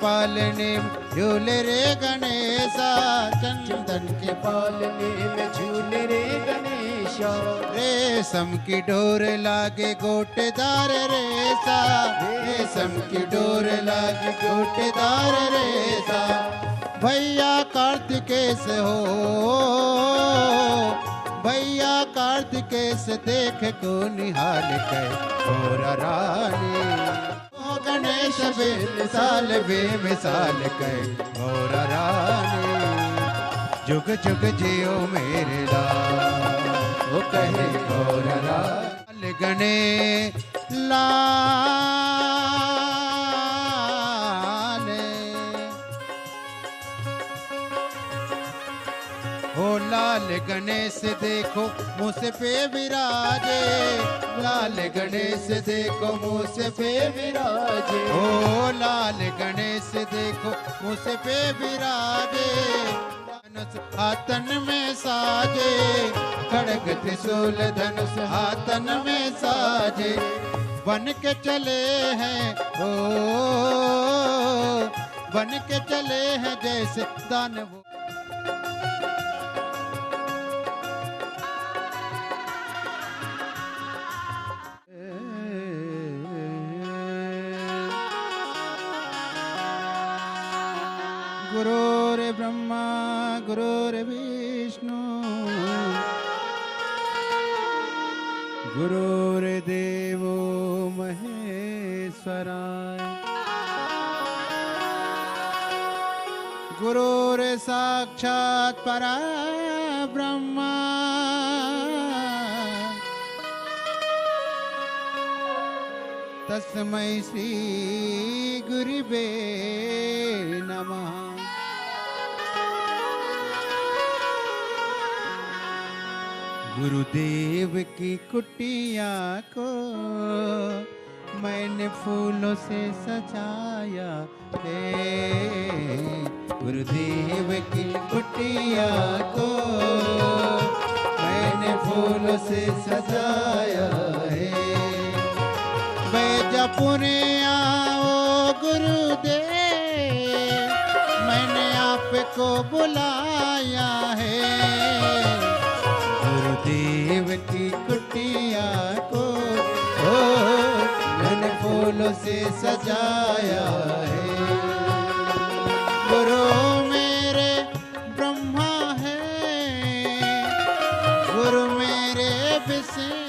पालने में झूले रे गणेशा, चंदन के पालने में झूले रे गणेशा। रेशम की डोर लागे गोटेदार रेसा, रेशम की डोर लागे गोटेदार रेसा। भैया कार्तिकेय हो, भैया कार्तिकेय देख को निहाल कह और रानी। ओ गणेश बेमिसाल बेमिसाल कह और रानी। जुग जुग जियो मेरे लाल, वो कहे और लाल गणे लाल। ओ लाल गणेश देखो मुझ पे विराजे, लाल गणेश देखो मुझ पे विराजे। ओ लाल गणेश देखो मुझ पे विराजे, हाथन में साजे, खड़ग त्रिशूल धनुष हाथन में साजे। बन के चले हैं ओ, बन के चले हैं जैसे दानव। गुरुर्ब्रह्मा गुरुर्विष्णु गुरुर्देवो महेश्वराय। गुरुर्साक्षात् परब्रह्म तस्मै श्री गुरुवे नमः। गुरुदेव की कुटिया को मैंने फूलों से सजाया है, गुरुदेव की कुटिया को मैंने फूलों से सजाया है। बैजापुरे आओ गुरुदेव, मैंने आपको बुलाया है, गुरुदेव की कुटिया को मैंने फूलों से सजाया है। गुरु मेरे ब्रह्मा है, गुरु मेरे विष्णु।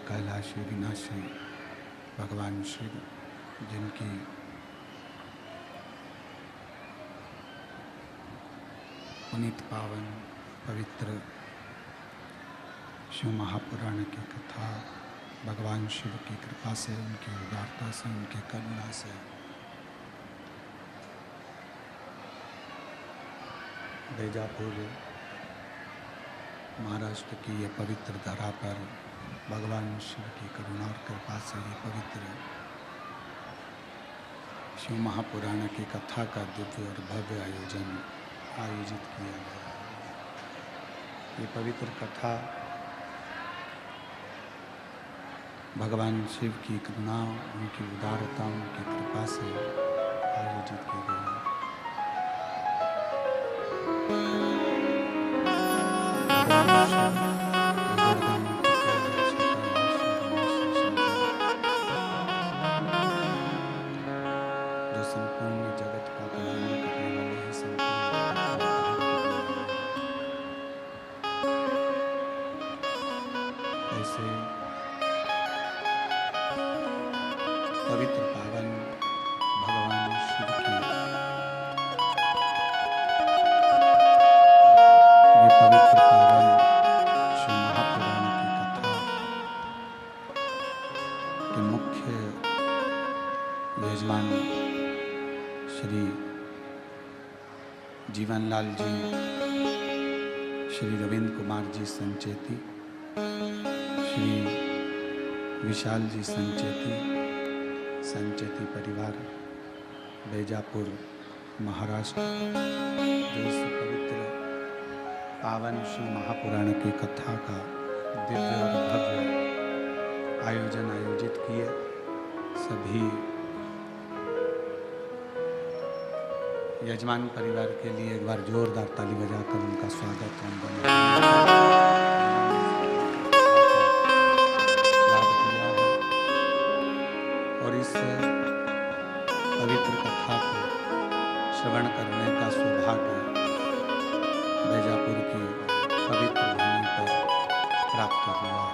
कैलाशी विनाशी भगवान शिव, जिनकी पुनीत पावन पवित्र शिव महापुराण की कथा भगवान शिव की कृपा से, उनकी उदारता से, उनकी करुणा से बैजापुर महाराष्ट्र की ये पवित्र धरा पर भगवान शिव की करुणा और कृपा से ये पवित्र शिव महापुराण की कथा का दिव्य और भव्य आयोजित किया गया। ये पवित्र कथा भगवान शिव की करुणा, उनकी उदारता, उनकी कृपा से आयोजित की गई। पवित्र पावन भगवान शिव की ये पवित्र पावन शिव महापुराण की कथा के मुख्य यजमान श्री जीवनलाल जी, श्री रविंद्र कुमार जी संचेती, श्री विशाल जी संचेती परिवार बैजापुर महाराष्ट्र, जो इस पवित्र पावन शिव महापुराण की कथा का दिव्य और भव्य आयोजित किए। सभी यजमान परिवार के लिए एक बार जोरदार ताली बजाकर उनका स्वागत और इस पवित्र कथा को श्रवण करने का सौभाग्य बैजापुर की पवित्र भूमि पर प्राप्त हुआ है।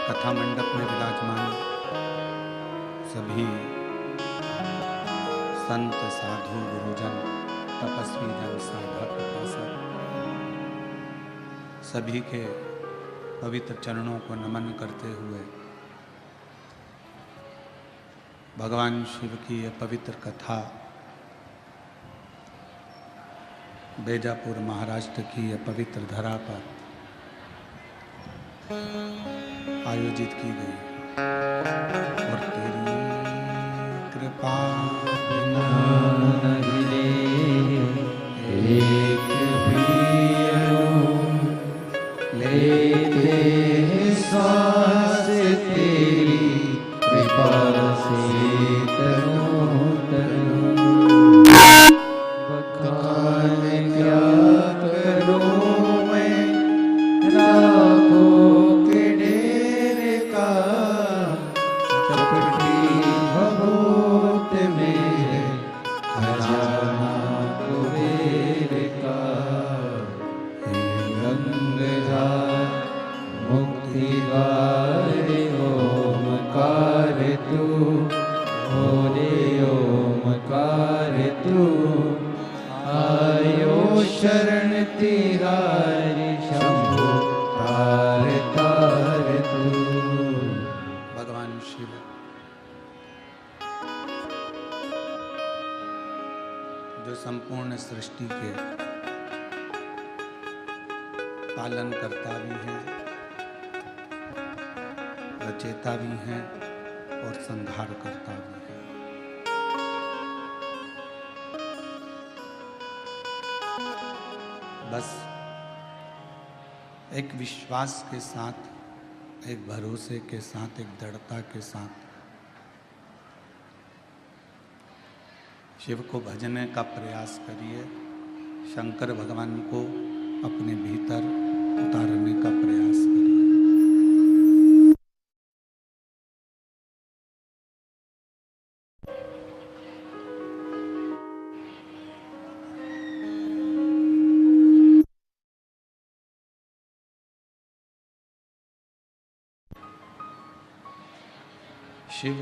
कथा मंडप में विराजमान सभी संत, साधु, गुरुजन, तपस्वी जन, साधक, उपासक सभी के पवित्र चरणों को नमन करते हुए भगवान शिव की यह पवित्र कथा बैजापुर महाराष्ट्र की यह पवित्र धरा पर आयोजित की गई। और तेरी कृपा पाप बिना नहीं ले एक भी लेते हैं सांस तेरी कृपा से तनो तनो बखान क्या करूं मैं राखों के डेरे का चपटी भभूत में खजाना कुबेर का गंगाधार मुक्ति द्वार ओमकार तू बोले ओमकार तू आयो शरण तिहारी शंभु तार तार तू। भगवान शिव जो संपूर्ण सृष्टि के पालन करता भी हैं, रचेता भी हैं और संहार करता भी है। बस एक विश्वास के साथ, एक भरोसे के साथ, एक दृढ़ता के साथ शिव को भजने का प्रयास करिए। शंकर भगवान को अपने भीतर उतारने का प्रयास करिए। शिव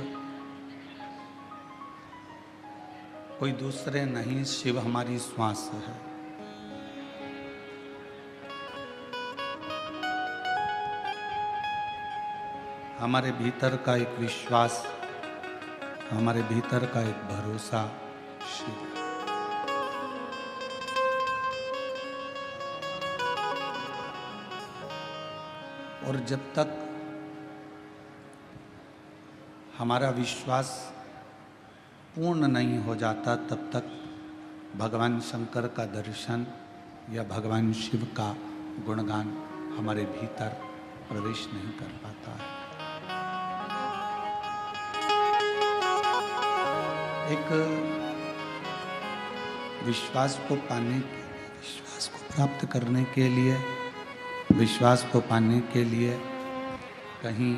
कोई दूसरे नहीं, शिव हमारी श्वास है। हमारे भीतर का एक विश्वास, हमारे भीतर का एक भरोसा शिव। और जब तक हमारा विश्वास पूर्ण नहीं हो जाता, तब तक भगवान शंकर का दर्शन या भगवान शिव का गुणगान हमारे भीतर प्रवेश नहीं कर पाता है। एक विश्वास को पाने के लिए, विश्वास को प्राप्त करने के लिए, विश्वास को पाने के लिए कहीं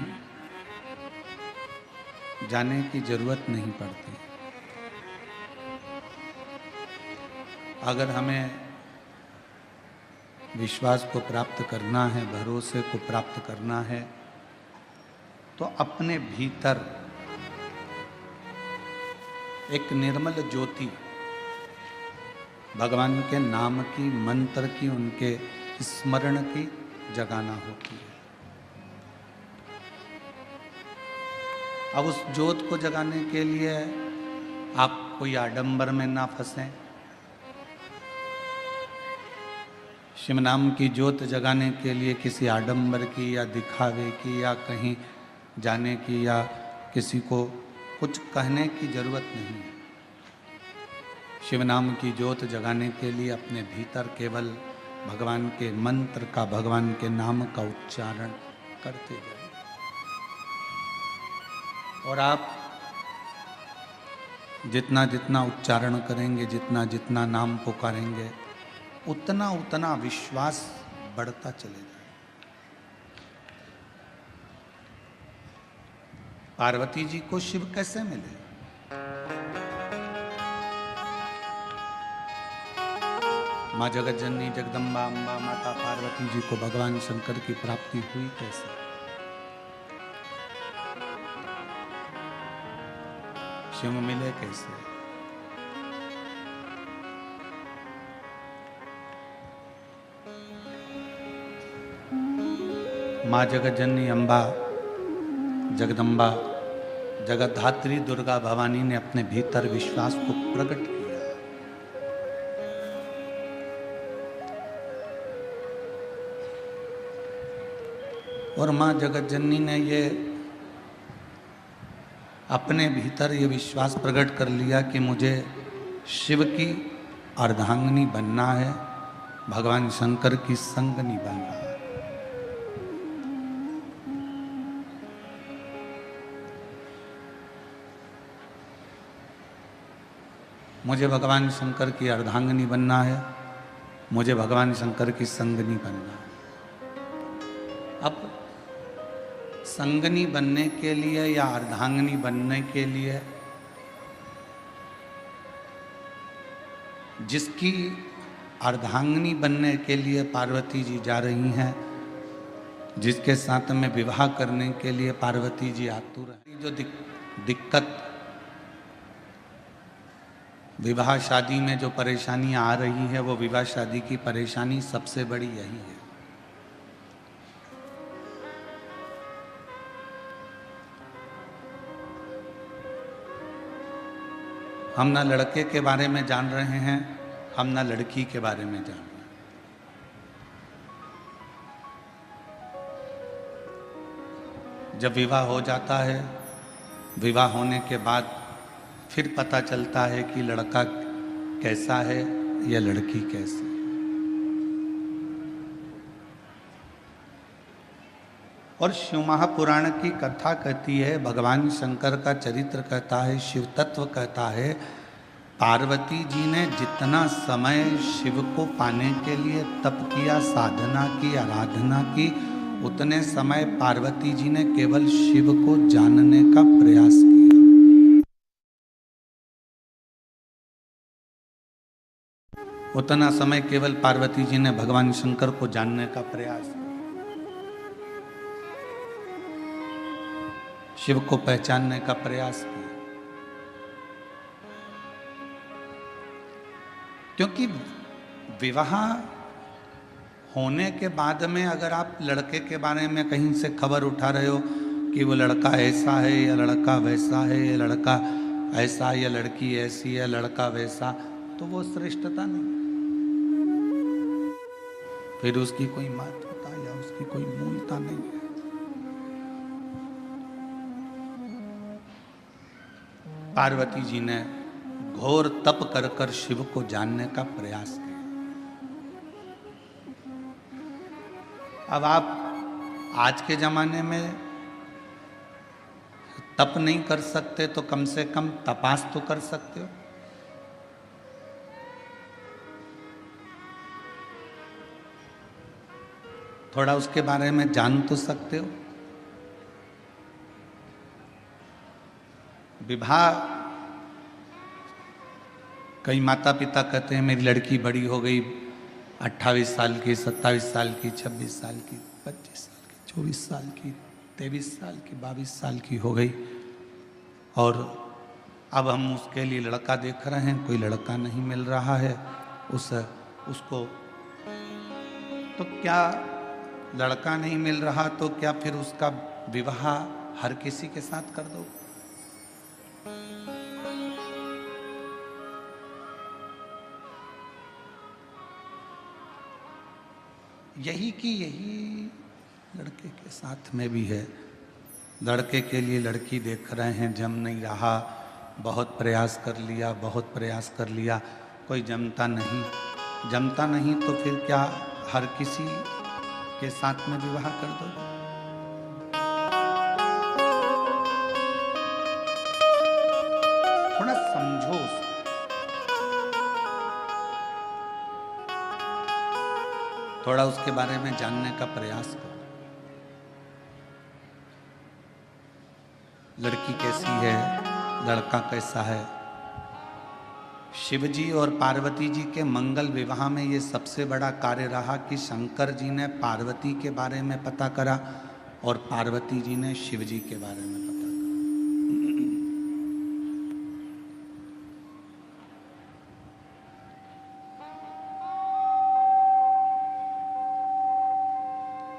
जाने की जरूरत नहीं पड़ती। अगर हमें विश्वास को प्राप्त करना है, भरोसे को प्राप्त करना है, तो अपने भीतर एक निर्मल ज्योति भगवान के नाम की, मंत्र की, उनके स्मरण की जगाना होती है। अब उस ज्योत को जगाने के लिए आप कोई आडंबर में ना फंसें। शिव नाम की ज्योत जगाने के लिए किसी आडंबर की या दिखावे की या कहीं जाने की या किसी को कुछ कहने की जरूरत नहीं है। शिव नाम की ज्योत जगाने के लिए अपने भीतर केवल भगवान के मंत्र का, भगवान के नाम का उच्चारण करते जाइए। और आप जितना जितना उच्चारण करेंगे, जितना जितना नाम पुकारेंगे, उतना उतना विश्वास बढ़ता चलेगा। पार्वती जी को शिव कैसे मिले? माँ जगत जननी जगदम्बा अम्बा माता पार्वती जी को भगवान शंकर की प्राप्ति हुई कैसे? शिव मिले कैसे? माँ जगत जननी अम्बा जगदम्बा जगतधात्री दुर्गा भवानी ने अपने भीतर विश्वास को प्रकट किया। और माँ जगत जननी ने ये अपने भीतर ये विश्वास प्रकट कर लिया कि मुझे शिव की अर्धांगिनी बनना है, भगवान शंकर की संगनी बनना है। मुझे भगवान शंकर की अर्धांगिनी बनना है, मुझे भगवान शंकर की संगनी बनना है। अब संगनी बनने के लिए या अर्धांगिनी बनने के लिए जिसकी अर्धांगिनी बनने के लिए पार्वती जी जा रही हैं, जिसके साथ में विवाह करने के लिए पार्वती जी आतुर हैं, जो दिक्कत विवाह शादी में जो परेशानियां आ रही है, वो विवाह शादी की परेशानी सबसे बड़ी यही है। हम ना लड़के के बारे में जान रहे हैं, हम ना लड़की के बारे में जान रहे हैं। जब विवाह हो जाता है, विवाह होने के बाद फिर पता चलता है कि लड़का कैसा है या लड़की कैसी। और शिव महापुराण की कथा कहती है, भगवान शंकर का चरित्र कहता है, शिव तत्व कहता है, पार्वती जी ने जितना समय शिव को पाने के लिए तप किया, साधना की, आराधना की, उतने समय पार्वती जी ने केवल शिव को जानने का प्रयास किया। उतना समय केवल पार्वती जी ने भगवान शंकर को जानने का प्रयास किया, शिव को पहचानने का प्रयास किया। क्योंकि विवाह होने के बाद में अगर आप लड़के के बारे में कहीं से खबर उठा रहे हो कि वो लड़का ऐसा है या लड़का वैसा है, या लड़का ऐसा या लड़की ऐसी है, लड़का वैसा, तो वो श्रेष्ठता नहीं, फिर उसकी कोई महत्वता या उसकी कोई मूलता नहीं है। पार्वती जी ने घोर तप कर कर शिव को जानने का प्रयास किया। अब आप आज के जमाने में तप नहीं कर सकते तो कम से कम तपास तो कर सकते हो। थोड़ा उसके बारे में जान तो सकते हो। विवाह, कई माता पिता कहते हैं मेरी लड़की बड़ी हो गई, 28 साल की, 27 साल की, 26 साल की, 25 साल की, 24 साल की, 23 साल की, 22 साल की हो गई, और अब हम उसके लिए लड़का देख रहे हैं, कोई लड़का नहीं मिल रहा है उसको। तो क्या लड़का नहीं मिल रहा तो क्या फिर उसका विवाह हर किसी के साथ कर दो? यही की यही लड़के के साथ में भी है। लड़के के लिए लड़की देख रहे हैं, जम नहीं रहा, बहुत प्रयास कर लिया, बहुत प्रयास कर लिया, कोई जमता नहीं, तो फिर क्या हर किसी के साथ में विवाह कर दो? थोड़ा समझो उसको। थोड़ा उसके बारे में जानने का प्रयास करो। लड़की कैसी है, लड़का कैसा है। शिवजी और पार्वती जी के मंगल विवाह में ये सबसे बड़ा कार्य रहा कि शंकर जी ने पार्वती के बारे में पता करा और पार्वती जी ने शिवजी के बारे में पता करा।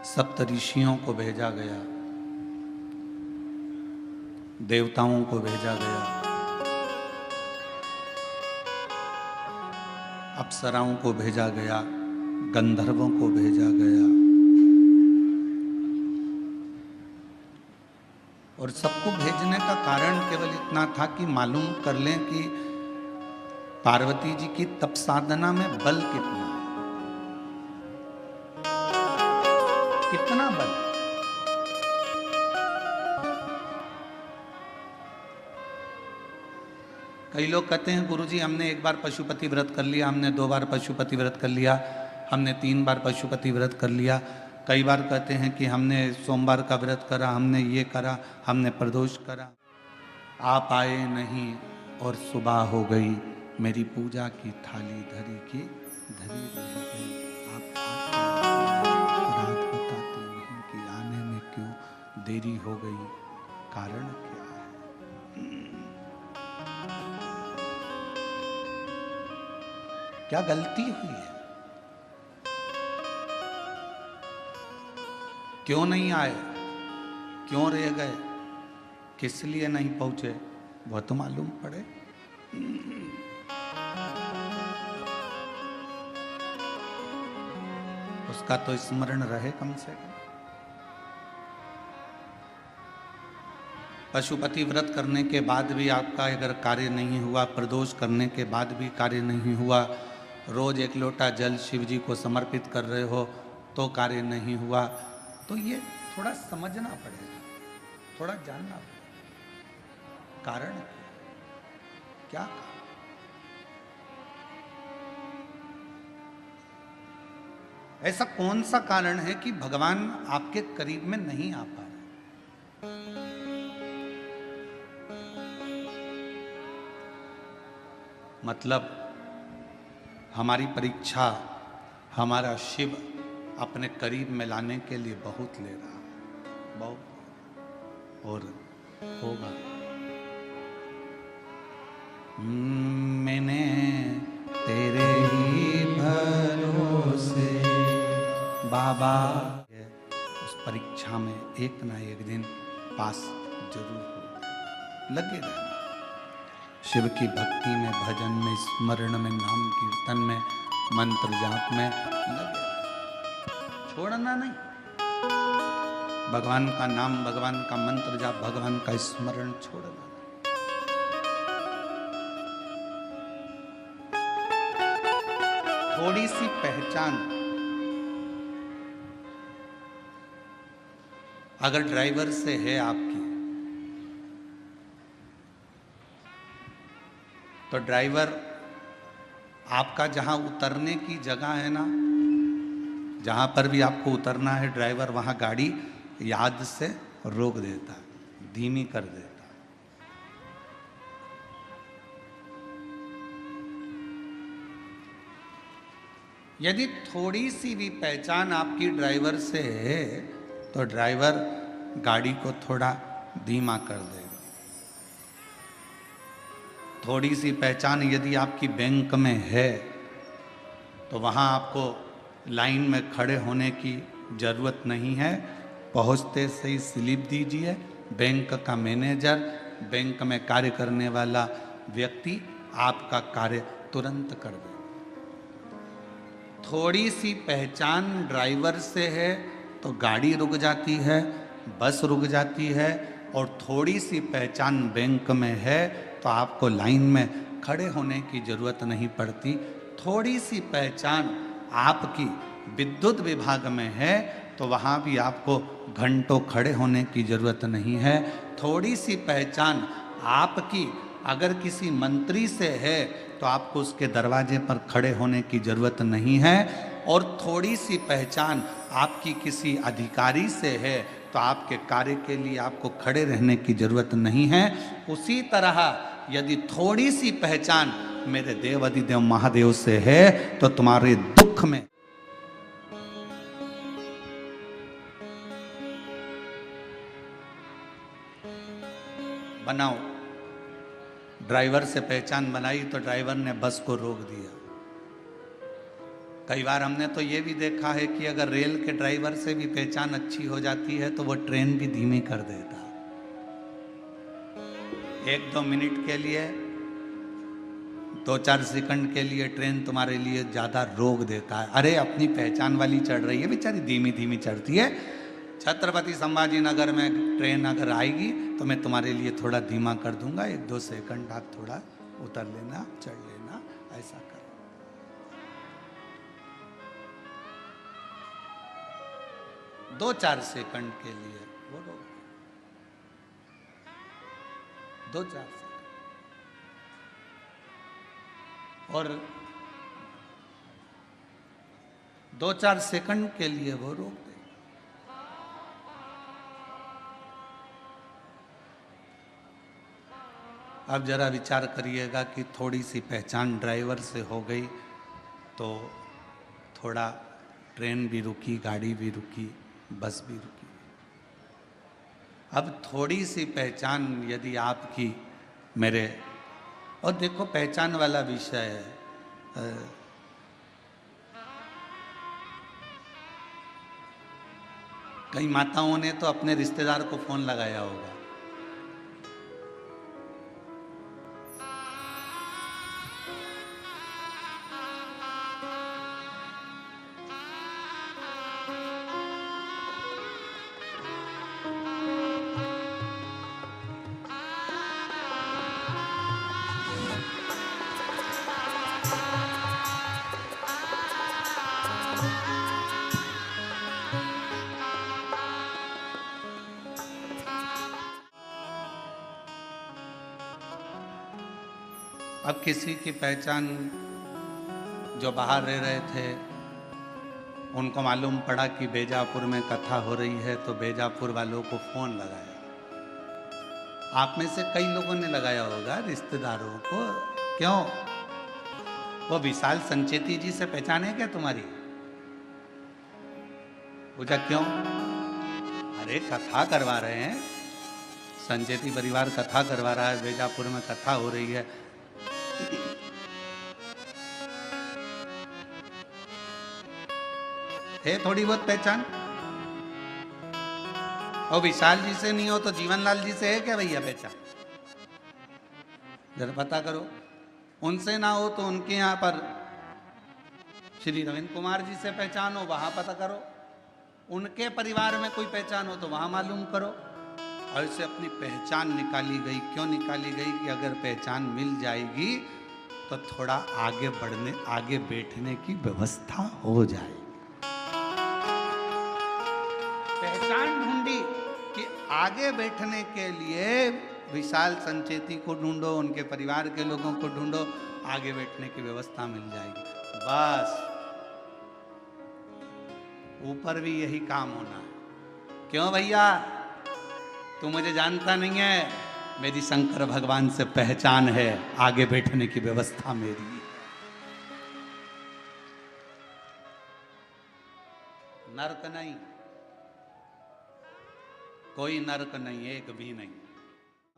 सप्त ऋषियों को भेजा गया, देवताओं को भेजा गया, अप्सराओं को भेजा गया, गंधर्वों को भेजा गया, और सबको भेजने का कारण केवल इतना था कि मालूम कर लें कि पार्वती जी की तप साधना में बल कितना है, कितना बल। कई लोग कहते हैं गुरुजी हमने एक बार पशुपति व्रत कर लिया, हमने 2 बार पशुपति व्रत कर लिया, हमने 3 बार पशुपति व्रत कर लिया। कई बार कहते हैं कि हमने सोमवार का व्रत करा, हमने ये करा, हमने प्रदोष करा। आप आए नहीं और सुबह हो गई, मेरी पूजा की थाली धरी की धरी रह गई। आप रात बताते नहीं कि आने में क्यों देरी हो गई, कारण क्या है। क्या गलती हुई है, क्यों नहीं आए, क्यों रह गए, किस लिए नहीं पहुंचे, वह तो मालूम पड़े। उसका तो स्मरण रहे कम से कम। पशुपति व्रत करने के बाद भी आपका अगर कार्य नहीं हुआ, प्रदोष करने के बाद भी कार्य नहीं हुआ, रोज 1 लोटा जल शिव जी को समर्पित कर रहे हो तो कार्य नहीं हुआ, तो ये थोड़ा समझना पड़ेगा, थोड़ा जानना पड़ेगा कारण क्या कारण? ऐसा कौन सा कारण है कि भगवान आपके करीब में नहीं आ पा रहे? मतलब हमारी परीक्षा हमारा शिव अपने करीब में लाने के लिए बहुत ले रहा है, बहुत, और होगा। मैंने तेरे ही भरोसे बाबा, उस परीक्षा में एक ना एक दिन पास जरूर होगा। लगे रहना शिव की भक्ति में, भजन में, स्मरण में, नाम कीर्तन में, मंत्र जाप में लगे, छोड़ना नहीं। भगवान का नाम, भगवान का मंत्र जाप, भगवान का स्मरण छोड़ना नहीं। थोड़ी सी पहचान अगर ड्राइवर से है आपकी, तो ड्राइवर आपका जहां उतरने की जगह है ना, जहां पर भी आपको उतरना है, ड्राइवर वहां गाड़ी याद से रोक देता है, धीमी कर देता है। यदि थोड़ी सी भी पहचान आपकी ड्राइवर से है तो ड्राइवर गाड़ी को थोड़ा धीमा कर देगा। थोड़ी सी पहचान यदि आपकी बैंक में है तो वहाँ आपको लाइन में खड़े होने की ज़रूरत नहीं है। पहुँचते से ही स्लिप दीजिए, बैंक का मैनेजर, बैंक में कार्य करने वाला व्यक्ति आपका कार्य तुरंत कर दे। थोड़ी सी पहचान ड्राइवर से है तो गाड़ी रुक जाती है, बस रुक जाती है, और थोड़ी सी पहचान बैंक में है तो आपको लाइन में खड़े होने की ज़रूरत नहीं पड़ती। थोड़ी सी पहचान आपकी विद्युत विभाग में है तो वहाँ भी आपको घंटों खड़े होने की ज़रूरत नहीं है। थोड़ी सी पहचान आपकी अगर किसी मंत्री से है तो आपको उसके दरवाजे पर खड़े होने की ज़रूरत नहीं है। और थोड़ी सी पहचान आपकी किसी अधिकारी से है तो आपके कार्य के लिए आपको खड़े रहने की ज़रूरत नहीं है। उसी तरह यदि थोड़ी सी पहचान मेरे देव अधिदेव महादेव से है तो तुम्हारे दुख में बनाओ। ड्राइवर से पहचान बनाई तो ड्राइवर ने बस को रोक दिया। कई बार हमने तो ये भी देखा है कि अगर रेल के ड्राइवर से भी पहचान अच्छी हो जाती है तो वो ट्रेन भी धीमी कर देता है। 1-2 मिनट के लिए, 2-4 सेकंड के लिए ट्रेन तुम्हारे लिए ज़्यादा रोक देता है। अरे अपनी पहचान वाली चढ़ रही है, बेचारी धीमी धीमी चढ़ती है, छत्रपति संभाजी नगर में ट्रेन अगर आएगी तो मैं तुम्हारे लिए थोड़ा धीमा कर दूंगा, 1-2 सेकंड आप थोड़ा उतर लेना, चढ़ लेना, ऐसा कर। 2-4 सेकंड के लिए वो लोग 2-4 सेकंड और 2-4 सेकंड के लिए वो रोक दे। अब जरा विचार करिएगा कि थोड़ी सी पहचान ड्राइवर से हो गई तो थोड़ा ट्रेन भी रुकी, गाड़ी भी रुकी, बस भी रुकी। अब थोड़ी सी पहचान यदि आपकी मेरे, और देखो पहचान वाला विषय है, कई माताओं ने तो अपने रिश्तेदार को फोन लगाया होगा, अब किसी की पहचान जो बाहर रह रहे थे उनको मालूम पड़ा कि बेजापुर में कथा हो रही है तो बेजापुर वालों को फोन लगाया। आप में से कई लोगों ने लगाया होगा रिश्तेदारों को, क्यों? वो विशाल संचेती जी से पहचान है क्या तुम्हारी? पूछा क्यों? अरे कथा करवा रहे हैं, संचेती परिवार कथा करवा रहा है, बेजापुर में कथा हो रही है। है थोड़ी बहुत पहचान? और विशाल जी से नहीं हो तो जीवनलाल जी से है क्या भैया पहचान? जरा पता करो। उनसे ना हो तो उनके यहाँ पर श्री रविंद्र कुमार जी से पहचान हो, वहां पता करो। उनके परिवार में कोई पहचान हो तो वहां मालूम करो। और इससे अपनी पहचान निकाली गई। क्यों निकाली गई? कि अगर पहचान मिल जाएगी तो थोड़ा आगे बढ़ने, आगे बैठने की व्यवस्था हो जाएगी। पहचान ढूंढी कि आगे बैठने के लिए विशाल संचेती को ढूंढो, उनके परिवार के लोगों को ढूंढो, आगे बैठने की व्यवस्था मिल जाएगी। बस ऊपर भी यही काम होना है। क्यों भैया? तू मुझे जानता नहीं है, मेरी शंकर भगवान से पहचान है, आगे बैठने की व्यवस्था मेरी। नर्क नहीं, कोई नर्क नहीं, एक भी नहीं।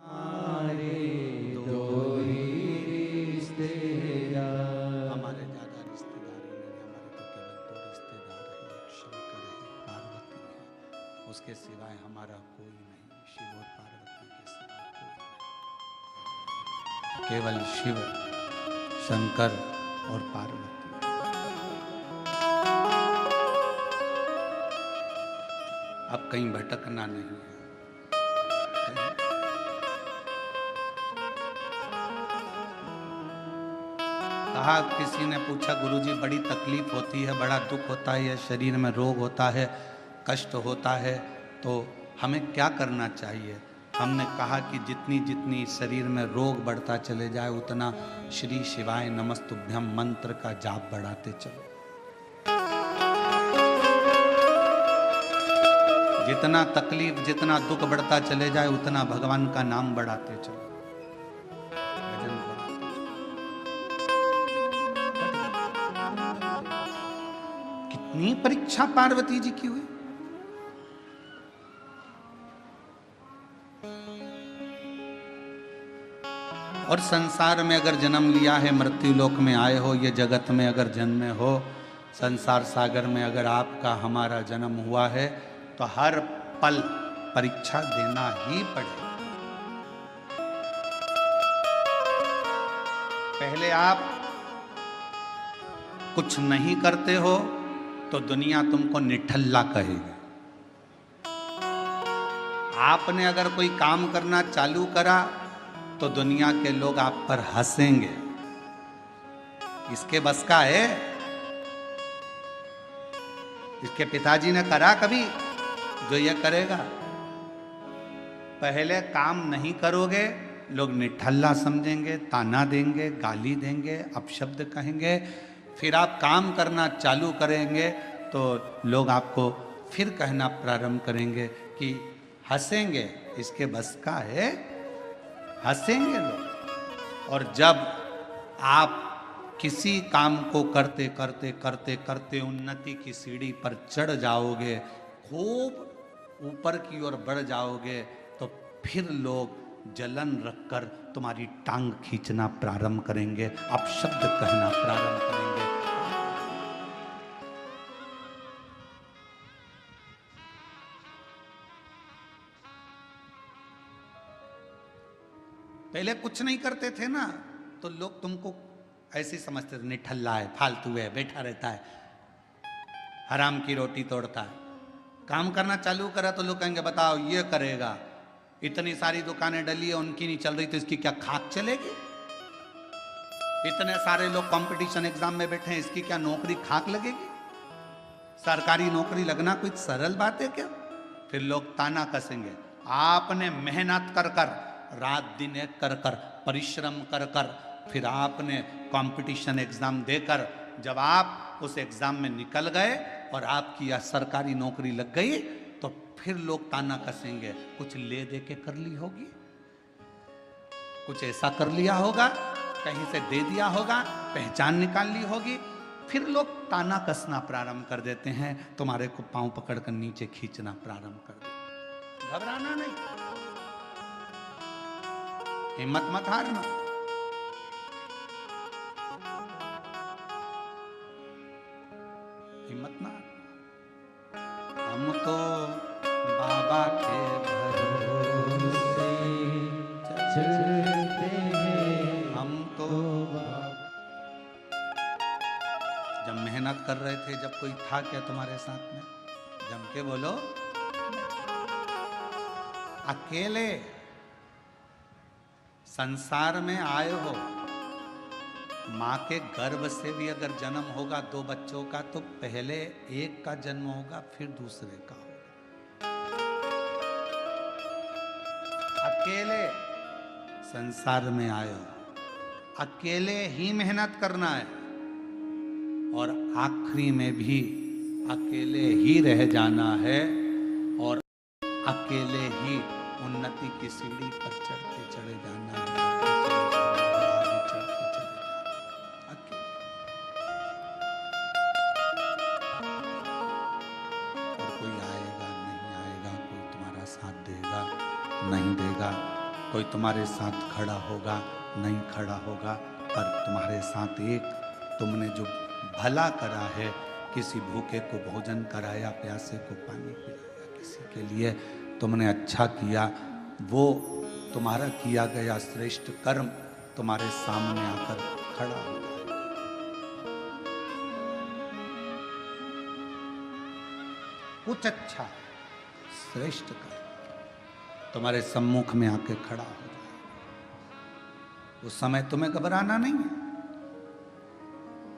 हमारे ज्यादा रिश्तेदार नहीं, हमारे तो केवल 2 रिश्तेदार हैं, एक शंकर है, पार्वती है, उसके सिवाय हमारा कोई नहीं। शिव और पार्वती के सिवा कोई नहीं, केवल शिव, शंकर और पार्वती। अब कहीं भटकना नहीं है। कहा, किसी ने पूछा गुरुजी बड़ी तकलीफ होती है, बड़ा दुख होता है, या शरीर में रोग होता है, कष्ट होता है, तो हमें क्या करना चाहिए? हमने कहा कि जितनी जितनी शरीर में रोग बढ़ता चले जाए उतना श्री शिवाय नमस्तुभ्यम मंत्र का जाप बढ़ाते चलो। जितना तकलीफ, जितना दुख बढ़ता चले जाए उतना भगवान का नाम बढ़ाते चलो, भजन बढ़ाते चलो। कितनी परीक्षा पार्वती जी की हुई। और संसार में अगर जन्म लिया है, मृत्यु लोक में आए हो, ये जगत में अगर जन्मे हो, संसार सागर में अगर आपका हमारा जन्म हुआ है, तो हर पल परीक्षा देना ही पड़ेगा। पहले आप कुछ नहीं करते हो तो दुनिया तुमको निठल्ला कहेगी। आपने अगर कोई काम करना चालू करा तो दुनिया के लोग आप पर हंसेंगे, इसके बस का है? इसके पिताजी ने करा कभी जो ये करेगा? पहले काम नहीं करोगे, लोग निठल्ला समझेंगे, ताना देंगे, गाली देंगे, अपशब्द कहेंगे। फिर आप काम करना चालू करेंगे तो लोग आपको फिर कहना प्रारंभ करेंगे कि हंसेंगे, इसके बस का है? हंसेंगे लोग। और जब आप किसी काम को करते करते करते करते उन्नति की सीढ़ी पर चढ़ जाओगे, खूब ऊपर की ओर बढ़ जाओगे, तो फिर लोग जलन रखकर तुम्हारी टांग खींचना प्रारंभ करेंगे, अपशब्द कहना प्रारंभ करेंगे। पहले कुछ नहीं करते थे ना, तो लोग तुमको ऐसे समझते थे, निठल्ला है, फालतू है, बैठा रहता है, हराम की रोटी तोड़ता है। काम करना चालू करा तो लोग कहेंगे बताओ ये करेगा, इतनी सारी दुकानें डली है, उनकी नहीं चल रही तो इसकी क्या खाक चलेगी? इतने सारे लोग कंपटीशन एग्जाम में बैठे हैं, इसकी क्या नौकरी खाक लगेगी? सरकारी नौकरी लगना कोई सरल बात है क्या? फिर लोग ताना कसेंगे। आपने मेहनत कर कर, रात दिन एक कर कर, परिश्रम कर कर, फिर आपने कंपटीशन एग्जाम देकर जब आप उस एग्जाम में निकल गए और आपकी या सरकारी नौकरी लग गई, तो फिर लोग ताना कसेंगे, कुछ ले दे के कर ली होगी, कुछ ऐसा कर लिया होगा, कहीं से दे दिया होगा, पहचान निकाल ली होगी। फिर लोग ताना कसना प्रारंभ कर देते हैं, तुम्हारे को पांव पकड़कर नीचे खींचना प्रारंभ कर देते। घबराना नहीं, हिम्मत मत हारना। हिम्मत ना, हम तो बाबा के भरोसे चलते हैं, हम तो जब मेहनत कर रहे थे, जब कोई था क्या तुम्हारे साथ में? जम के बोलो। अकेले संसार में आए हो, माँ के गर्भ से भी अगर जन्म होगा 2 बच्चों का, तो पहले एक का जन्म होगा, फिर दूसरे का होगा। अकेले संसार में आए हो, अकेले ही मेहनत करना है और आखिरी में भी अकेले ही रह जाना है और अकेले ही उन्नति की सीढ़ी पर चढ़ते चढ़े जाना है। आगे चढ़ते चले जाना अकेले। और कोई आएगा नहीं आएगा, कोई तुम्हारा साथ देगा नहीं देगा, कोई तुम्हारे साथ खड़ा होगा नहीं खड़ा होगा, पर तुम्हारे साथ एक तुमने जो भला करा है, किसी भूखे को भोजन कराया, प्यासे को पानी पिलाया, किसी के लिए तुमने अच्छा किया, वो तुम्हारा किया गया श्रेष्ठ कर्म तुम्हारे सामने आकर खड़ा हो जाएगा। कुछ अच्छा श्रेष्ठ कर्म तुम्हारे सम्मुख में आके खड़ा हो जाएगा। उस समय तुम्हें घबराना नहीं है।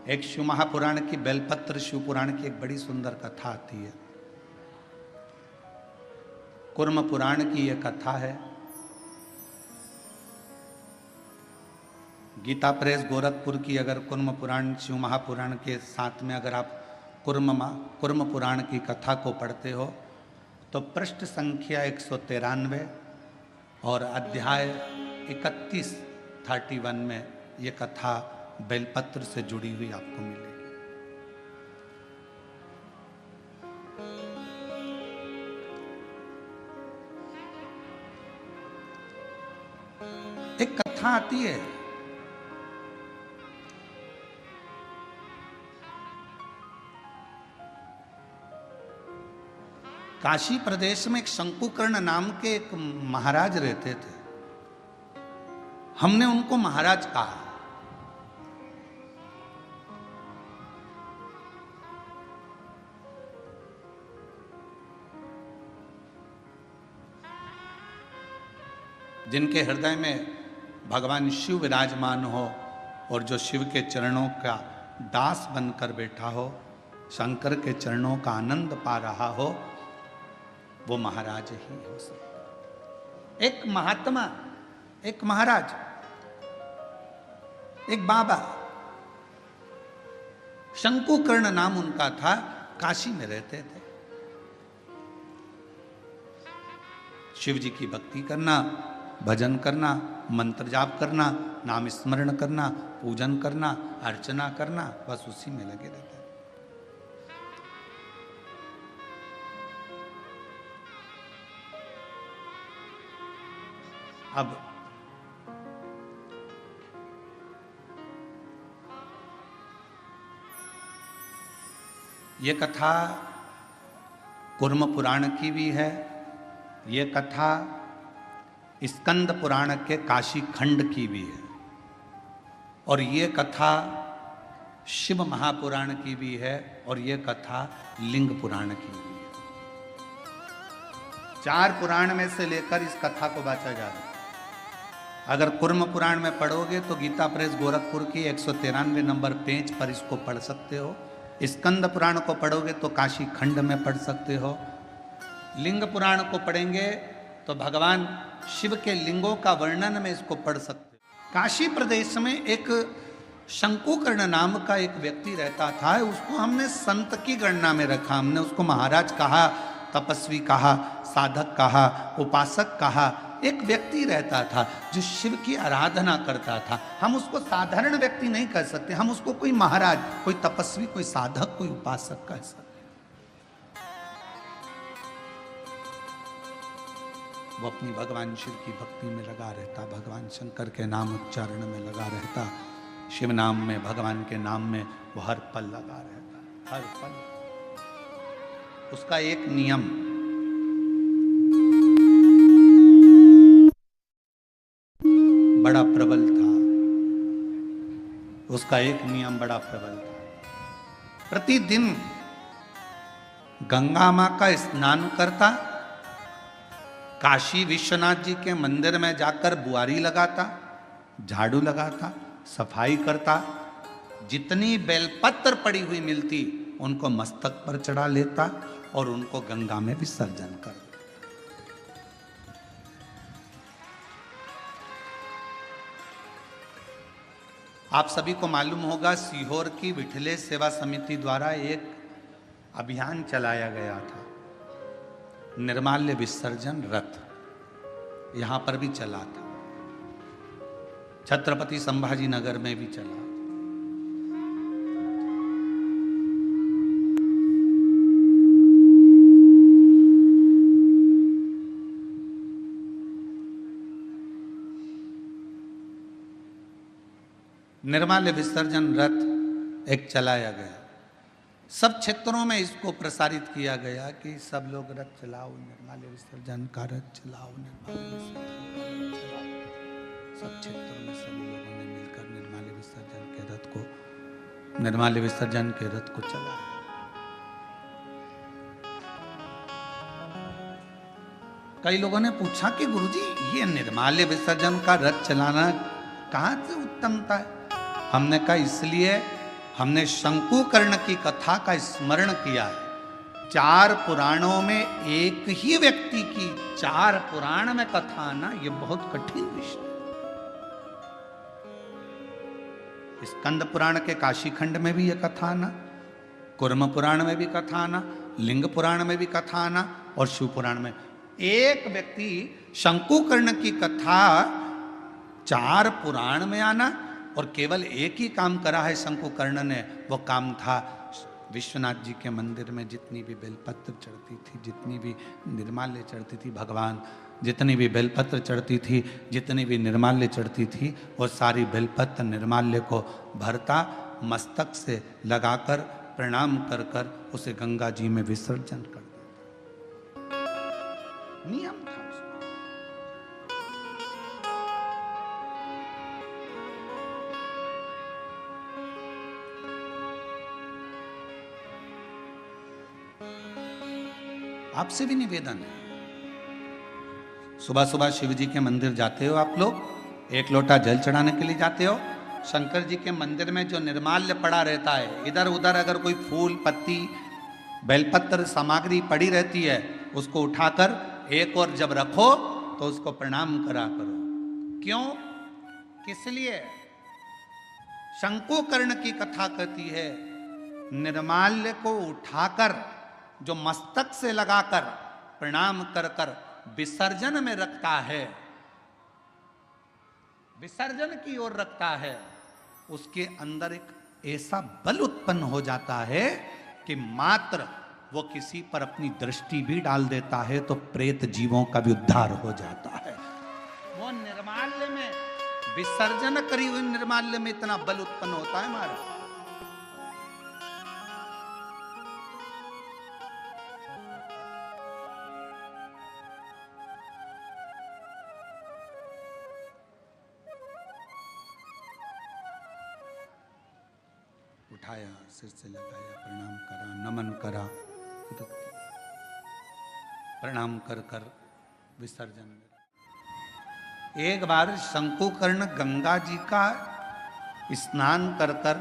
एक शिव महापुराण की, बेलपत्र शिव पुराण की एक बड़ी सुंदर कथा आती है। कुर्म पुराण की यह कथा है। गीता प्रेस गोरखपुर की अगर कुर्म पुराण शिव महापुराण के साथ में अगर आप कुर्म पुराण की कथा को पढ़ते हो तो पृष्ठ संख्या 193 और अध्याय 31 में ये कथा बेलपत्र से जुड़ी हुई आपको मिलेगी। एक कथा आती है, काशी प्रदेश में एक शंकुकर्ण नाम के एक महाराज रहते थे। हमने उनको महाराज कहा। जिनके हृदय में भगवान शिव विराजमान हो और जो शिव के चरणों का दास बनकर बैठा हो, शंकर के चरणों का आनंद पा रहा हो, वो महाराज ही हो सकता। एक महात्मा, एक महाराज, एक बाबा, शंकुकर्ण नाम उनका था, काशी में रहते थे। शिव जी की भक्ति करना, भजन करना, मंत्र जाप करना, नाम स्मरण करना, पूजन करना, अर्चना करना, बस उसी में लगे रहते। अब ये कथा कुर्म पुराण की भी है, ये कथा स्कंद पुराण के काशी खंड की भी है, और ये कथा शिव महापुराण की भी है, और ये कथा लिंग पुराण की भी है। 4 पुराण में से लेकर इस कथा को बांटा जा रहा है। अगर कुर्म पुराण में पढ़ोगे तो गीता प्रेस गोरखपुर की 193 नंबर पेज पर इसको पढ़ सकते हो। स्कंद पुराण को पढ़ोगे तो काशी खंड में पढ़ सकते हो। लिंग पुराण को पढ़ेंगे तो भगवान शिव के लिंगों का वर्णन में इसको पढ़ सकते हो। काशी प्रदेश में एक शंकुकर्ण नाम का एक व्यक्ति रहता था। उसको हमने संत की गणना में रखा, हमने उसको महाराज कहा, तपस्वी कहा, साधक कहा, उपासक कहा। एक व्यक्ति रहता था जो शिव की आराधना करता था। हम उसको साधारण व्यक्ति नहीं कह सकते, हम उसको कोई महाराज, कोई तपस्वी, कोई साधक, कोई उपासक कह सकते। वो अपनी भगवान शिव की भक्ति में लगा रहता, भगवान शंकर के नाम उच्चारण में लगा रहता, शिव नाम में, भगवान के नाम में वो हर पल लगा रहता, हर पल। उसका एक नियम, बड़ा प्रबल था। उसका एक नियम बड़ा प्रबल था। प्रतिदिन गंगा मां का स्नान करता, काशी विश्वनाथ जी के मंदिर में जाकर बुआरी लगाता, झाड़ू लगाता, सफाई करता, जितनी बेलपत्र पड़ी हुई मिलती उनको मस्तक पर चढ़ा लेता और उनको गंगा में विसर्जन कर देता। आप सभी को मालूम होगा, सीहोर की विठलेश सेवा समिति द्वारा एक अभियान चलाया गया था, निर्माल्य विसर्जन रथ। यहां पर भी चला था, छत्रपति संभाजी नगर में भी चला। निर्माल्य विसर्जन रथ एक चलाया गया। सब क्षेत्रों में इसको प्रसारित किया गया कि सब लोग रथ चलाओ, निर्माल्य विसर्जन का रथ चलाओ, निर्माल्य विसर्जन का रथ चलाओ। सब क्षेत्रों में सभी लोगों ने मिलकर निर्माल्य विसर्जन के रथ को चलाया। कई लोगों ने पूछा कि गुरुजी, ये निर्माल्य विसर्जन का रथ चलाना कहां से उत्तमता है? हमने कहा इसलिए हमने शंकुकर्ण की कथा का स्मरण किया है। 4 पुराणों में एक ही व्यक्ति की 4 पुराण में कथा आना, यह बहुत कठिन विषय है। स्कंद पुराण के काशी खंड में भी यह कथा आना, कुर्म पुराण में भी कथा आना, लिंग पुराण में भी कथा आना, और शिव पुराण में एक व्यक्ति शंकुकर्ण की कथा 4 पुराण में आना, और केवल एक ही काम करा है शंकुकर्ण ने। वो काम था विश्वनाथ जी के मंदिर में जितनी भी बेलपत्र चढ़ती थी, जितनी भी निर्माल्य चढ़ती थी, भगवान जितनी भी बेलपत्र चढ़ती थी, जितनी भी निर्माल्य चढ़ती थी, वो सारी बेलपत्र निर्माल्य को भरता, मस्तक से लगाकर प्रणाम कर कर उसे गंगा जी में विसर्जन कर देता। नियम था। आपसे भी निवेदन है, सुबह सुबह शिव जी के मंदिर जाते हो आप लोग, एक लोटा जल चढ़ाने के लिए जाते हो। शंकर जी के मंदिर में जो निर्माल्य पड़ा रहता है, इधर उधर अगर कोई फूल पत्ती बेलपत्र सामग्री पड़ी रहती है, उसको उठाकर एक और जब रखो तो उसको प्रणाम करा करो। क्यों? किस लिए? शंकुकर्ण की कथा कहती है, निर्माल्य को उठाकर जो मस्तक से लगाकर प्रणाम कर कर विसर्जन में रखता है, विसर्जन की ओर रखता है, उसके अंदर एक ऐसा बल उत्पन्न हो जाता है कि मात्र वो किसी पर अपनी दृष्टि भी डाल देता है तो प्रेत जीवों का भी उद्धार हो जाता है। वो निर्माल्य में, विसर्जन करी हुई निर्माल्य में इतना बल उत्पन्न होता है हमारा। उठाया, सिर से लगाया, प्रणाम करा, नमन करा, प्रणाम कर कर विसर्जन। एक बार शंकुकर्ण गंगा जी का स्नान कर कर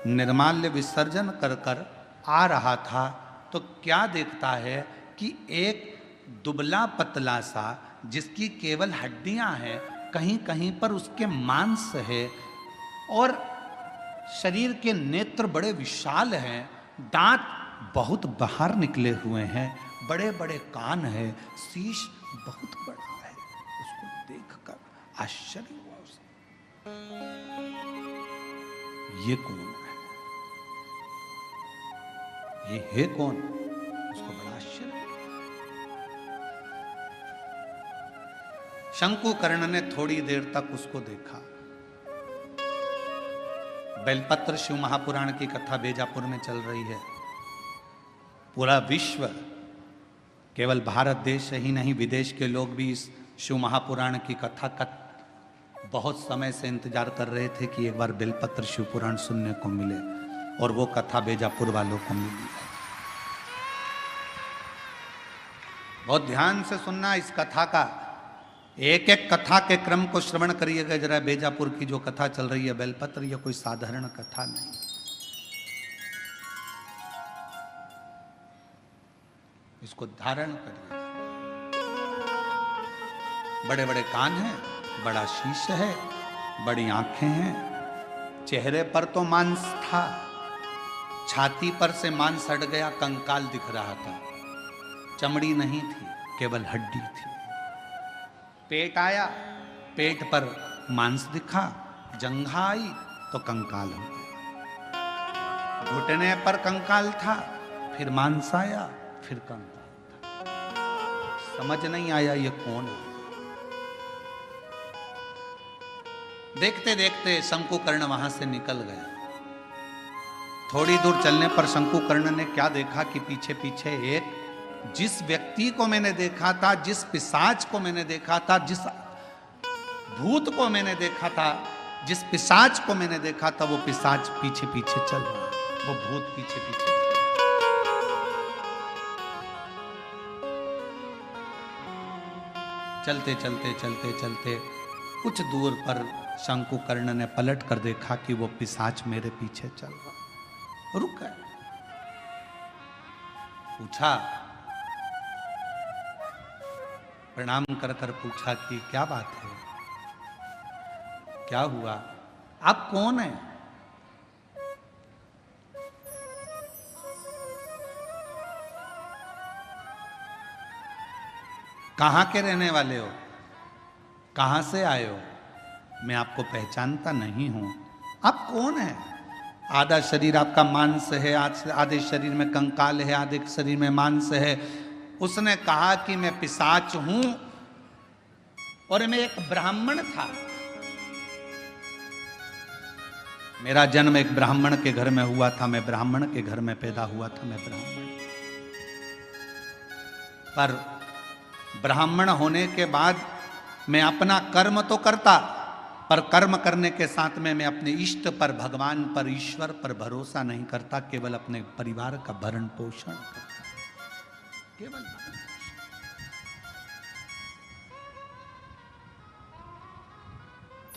निर्माल्य विसर्जन कर कर आ रहा था तो क्या देखता है कि एक दुबला पतला सा, जिसकी केवल हड्डियां हैं, कहीं कहीं पर उसके मांस है और शरीर के नेत्र बड़े विशाल हैं, दांत बहुत बाहर निकले हुए हैं, बड़े बड़े कान हैं, शीश बहुत बड़ा है। उसको देखकर आश्चर्य हुआ उसे, ये कौन है, ये है कौन? उसको बड़ा आश्चर्य। शंकुकर्ण ने थोड़ी देर तक उसको देखा। बेलपत्र शिव महापुराण की कथा बेजापुर में चल रही है। पूरा विश्व, केवल भारत देश ही नहीं विदेश के लोग भी इस शिव महापुराण की कथा का बहुत समय से इंतजार कर रहे थे कि एक बार बेलपत्र शिव पुराण सुनने को मिले, और वो कथा बेजापुर वालों को मिली है। बहुत ध्यान से सुनना इस कथा का, एक एक कथा के क्रम को श्रवण करिएगा जरा। बेजापुर की जो कथा चल रही है बेलपत्र, यह कोई साधारण कथा नहीं। इसको धारण करिए। बड़े बड़े कान हैं, बड़ा शीश है, बड़ी आंखें हैं, चेहरे पर तो मांस था, छाती पर से मांस हट गया, कंकाल दिख रहा था, चमड़ी नहीं थी, केवल हड्डी थी। पेट आया, पेट पर मांस दिखा, जंघा आई तो कंकाल हो गया, घुटने पर कंकाल था, फिर मांस आया, फिर कंकाल था। समझ नहीं आया ये कौन है। देखते देखते शंकुकर्ण वहां से निकल गया। थोड़ी दूर चलने पर शंकुकर्ण ने क्या देखा कि पीछे पीछे एक, जिस व्यक्ति को मैंने देखा था, जिस पिशाच को मैंने देखा था, जिस भूत को मैंने देखा था, जिस पिशाच को मैंने देखा था, वो पिशाच पीछे पीछे चल रहा है, वो भूत पीछे पीछे। चलते चलते चलते चलते कुछ दूर पर शंकुकर्ण ने पलट कर देखा कि वो पिशाच मेरे पीछे चल रहा। रुक गए, पूछा, प्रणाम कर कर पूछा कि क्या बात है, क्या हुआ, आप कौन हैं? कहां के रहने वाले हो, कहां से आए हो? मैं आपको पहचानता नहीं हूं। आप कौन हैं? आधा शरीर आपका मांस है, आधे शरीर में कंकाल है, आधे शरीर में मांस है। उसने कहा कि मैं पिशाच हूं और मैं एक ब्राह्मण था। मेरा जन्म एक ब्राह्मण के घर में हुआ था, मैं ब्राह्मण के घर में पैदा हुआ था, मैं ब्राह्मण। पर ब्राह्मण होने के बाद मैं अपना कर्म तो करता, पर कर्म करने के साथ में मैं अपने इष्ट पर, भगवान पर, ईश्वर पर भरोसा नहीं करता, केवल अपने परिवार का भरण पोषण करता, केवल।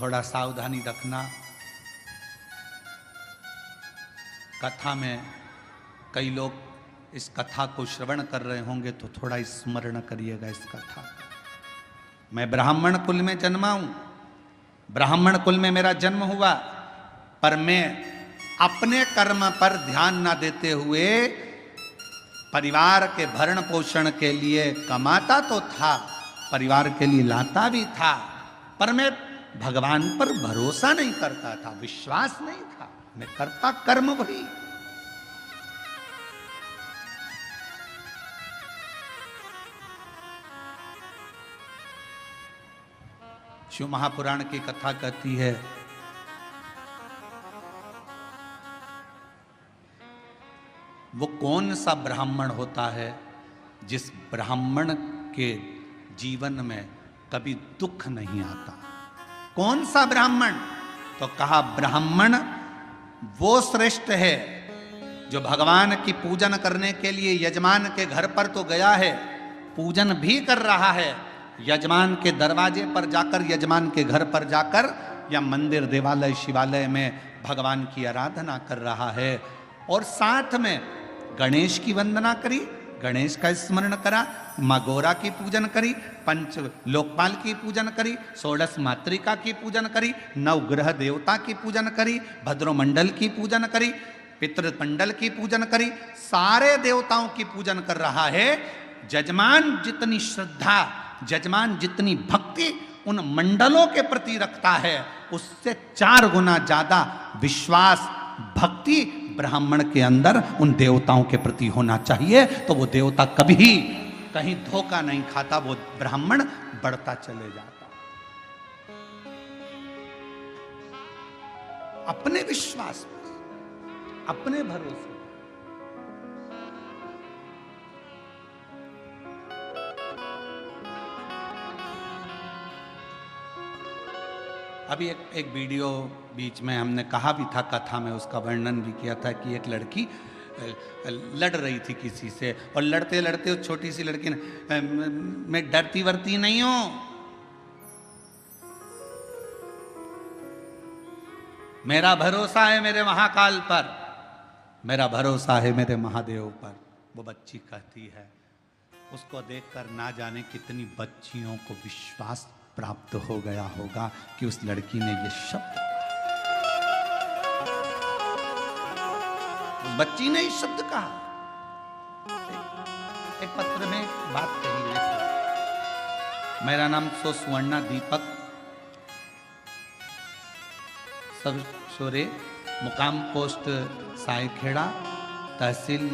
थोड़ा सावधानी रखना। कथा में कई लोग इस कथा को श्रवण कर रहे होंगे तो थोड़ा स्मरण करिएगा इस कथा का। मैं ब्राह्मण कुल में जन्मा हूं, ब्राह्मण कुल में मेरा जन्म हुआ, पर मैं अपने कर्म पर ध्यान न देते हुए परिवार के भरण पोषण के लिए कमाता तो था, परिवार के लिए लाता भी था, पर मैं भगवान पर भरोसा नहीं करता था, विश्वास नहीं था, मैं करता कर्म वही। शिव महापुराण की कथा कहती है वो कौन सा ब्राह्मण होता है जिस ब्राह्मण के जीवन में कभी दुख नहीं आता। कौन सा ब्राह्मण? तो कहा ब्राह्मण वो श्रेष्ठ है जो भगवान की पूजन करने के लिए यजमान के घर पर तो गया है, पूजन भी कर रहा है, यजमान के दरवाजे पर जाकर, यजमान के घर पर जाकर या मंदिर देवालय शिवालय में भगवान की आराधना कर रहा है, और साथ में गणेश की वंदना करी, गणेश का स्मरण करा, माँ गौरा की पूजन करी, पंच लोकपाल की पूजन करी, षोडश मातृका की पूजन करी, नवग्रह देवता की पूजन करी, भद्रोमंडल की पूजन करी, पितृमंडल की पूजन करी, सारे देवताओं की पूजन कर रहा है। जजमान जितनी श्रद्धा, जजमान जितनी भक्ति उन मंडलों के प्रति रखता है, उससे 4 गुना ज्यादा विश्वास भक्ति ब्राह्मण के अंदर उन देवताओं के प्रति होना चाहिए। तो वो देवता कभी कहीं धोखा नहीं खाता, वो ब्राह्मण बढ़ता चले जाता। अपने विश्वास पर, अपने भरोसे। अभी एक वीडियो बीच में हमने कहा भी था, कथा में उसका वर्णन भी किया था कि एक लड़की लड़ रही थी किसी से, और लड़ते लड़ते उस छोटी सी लड़की ने, मैं डरती वरती नहीं हूं, मेरा भरोसा है मेरे महाकाल पर, मेरा भरोसा है मेरे महादेव पर। वो बच्ची कहती है, उसको देखकर ना जाने कितनी बच्चियों को विश्वास प्राप्त हो गया होगा कि उस लड़की ने ये शब्द, उस बच्ची ने ये शब्द कहा। एक पत्र में बात कही है, मेरा नाम सुवर्णा दीपक, सब शोरे, मुकाम पोस्ट सायखेड़ा, तहसील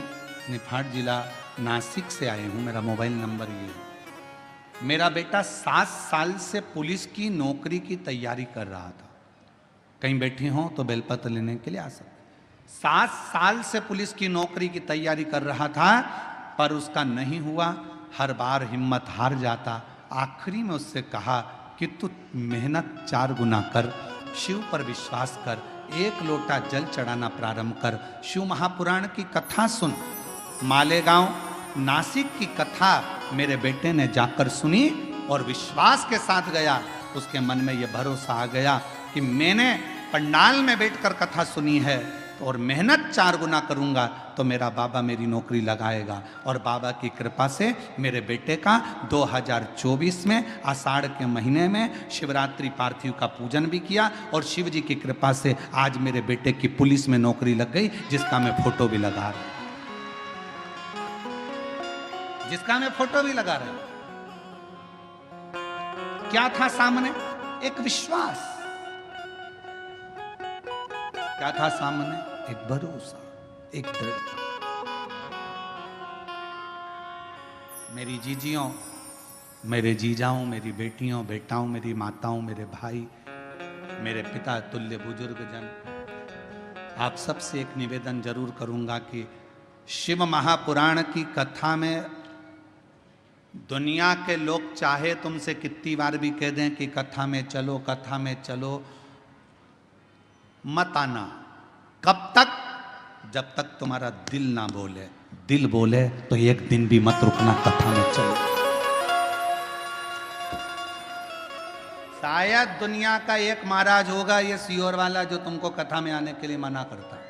निफाड, जिला नासिक से आए हूं। मेरा मोबाइल नंबर ये है। मेरा बेटा 7 साल से पुलिस की नौकरी की तैयारी कर रहा था। कहीं बैठे हों तो बेलपत्र लेने के लिए आ सकते। 7 साल से पुलिस की नौकरी की तैयारी कर रहा था, पर उसका नहीं हुआ, हर बार हिम्मत हार जाता। आखिरी में उससे कहा कि तू मेहनत 4 गुना कर, शिव पर विश्वास कर, 1 लोटा जल चढ़ाना प्रारंभ कर, शिव महापुराण की कथा सुन। मालेगांव नासिक की कथा मेरे बेटे ने जाकर सुनी और विश्वास के साथ गया। उसके मन में यह भरोसा आ गया कि मैंने पंडाल में बैठकर कथा सुनी है और मेहनत 4 गुना करूंगा तो मेरा बाबा मेरी नौकरी लगाएगा। और बाबा की कृपा से मेरे बेटे का 2024 में आषाढ़ के महीने में शिवरात्रि पार्थिव का पूजन भी किया, और शिव जी की कृपा से आज मेरे बेटे की पुलिस में नौकरी लग गई, जिसका मैं फोटो भी लगा रहा हूं, जिसका मैं फोटो भी लगा रहा हूं। क्या था सामने? एक विश्वास। क्या था सामने? एक भरोसा, एक दृढ़ता। मेरी जीजियों, मेरे जीजाओं, मेरी बेटियों, बेटाओं, मेरी माताओं, मेरे भाई, मेरे पिता तुल्य बुजुर्ग जन, आप सबसे एक निवेदन जरूर करूंगा कि शिव महापुराण की कथा में दुनिया के लोग चाहे तुमसे कितनी बार भी कह दें कि कथा में चलो, कथा में चलो, मत आना। कब तक? जब तक तुम्हारा दिल ना बोले। दिल बोले तो एक दिन भी मत रुकना, कथा में चलो। शायद दुनिया का एक महाराज होगा ये सीहोर वाला जो तुमको कथा में आने के लिए मना करता है।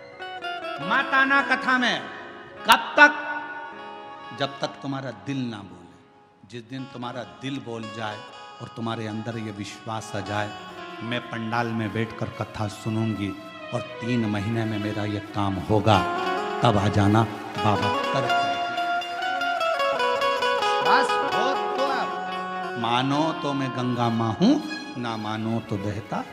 मत आना कथा में। कब तक? जब तक तुम्हारा दिल ना बोले। जिस दिन तुम्हारा दिल बोल जाए और तुम्हारे अंदर ये विश्वास आ जाए, मैं पंडाल में बैठकर कथा सुनूंगी और 3 महीने में मेरा ये काम होगा, तब आ जाना बाबा कर। बस हो तो अब मानो तो मैं गंगा माँ हूं, ना मानो तो बहता।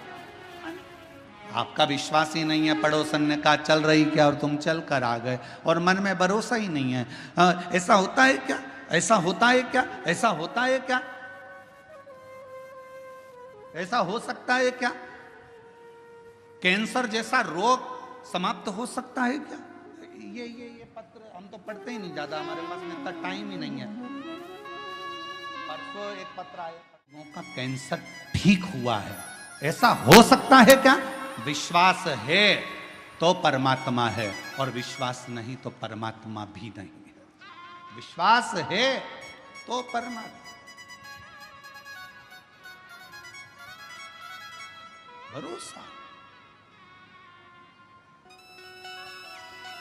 आपका विश्वास ही नहीं है। पड़ोसन ने कहा चल रही क्या और तुम चल कर आ गए और मन में भरोसा ही नहीं है। ऐसा होता है क्या? ऐसा होता है क्या? ऐसा होता है क्या? ऐसा हो सकता है क्या? कैंसर जैसा रोग समाप्त हो सकता है क्या? ये पत्र हम तो पढ़ते ही नहीं ज्यादा, हमारे पास में इतना टाइम ही नहीं है। परसों एक पत्र आया, लोगों का कैंसर ठीक हुआ है। ऐसा हो सकता है क्या? विश्वास है तो परमात्मा है और विश्वास नहीं तो परमात्मा भी नहीं है। विश्वास है तो परमात्मा। भरोसा।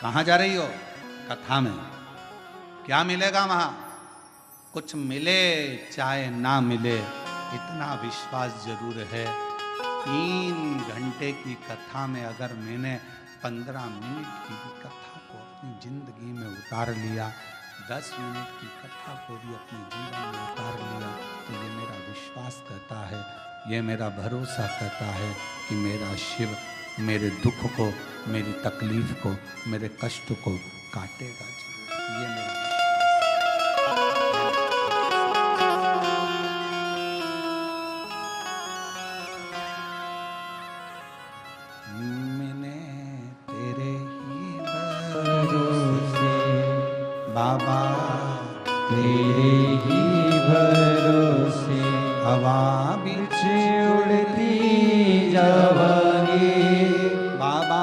कहां जा रही हो? कथा में। क्या मिलेगा वहां? कुछ मिले चाहे ना मिले, इतना विश्वास जरूर है। 3 घंटे की कथा में अगर मैंने 15 मिनट की भी कथा को अपनी जिंदगी में उतार लिया, 10 मिनट की कथा को भी अपने जीवन में उतार लिया, तो ये मेरा विश्वास कहता है, ये मेरा भरोसा कहता है कि मेरा शिव मेरे दुख को, मेरी तकलीफ को, मेरे कष्ट को काटेगा जरूर। ये मेरा बाबा तेरे ही भरोसे हवा बिच उड़ती जावांगी। बाबा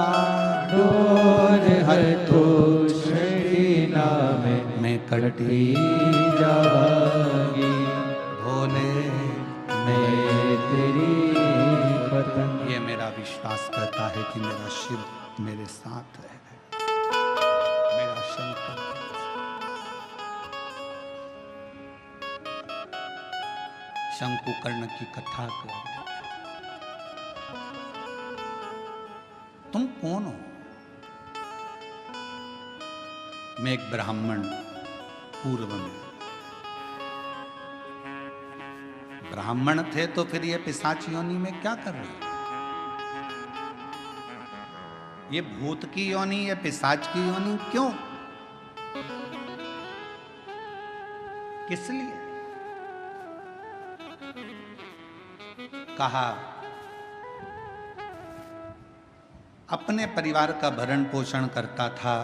डोर है तो छड़ी ना मैं कटती जावांगी। भोले मैं तेरी पतंग। ये मेरा विश्वास करता है कि मेरा शिव मेरे साथ है, मेरा शंकर। शंकुकर्ण की कथा कर। तुम कौन हो? मैं एक ब्राह्मण, पूर्व में ब्राह्मण थे, तो फिर ये पिशाच योनि में क्या कर रहे? ये भूत की योनि, ये पिशाच की योनि क्यों? किस लिए? कहा अपने परिवार का भरण पोषण करता था,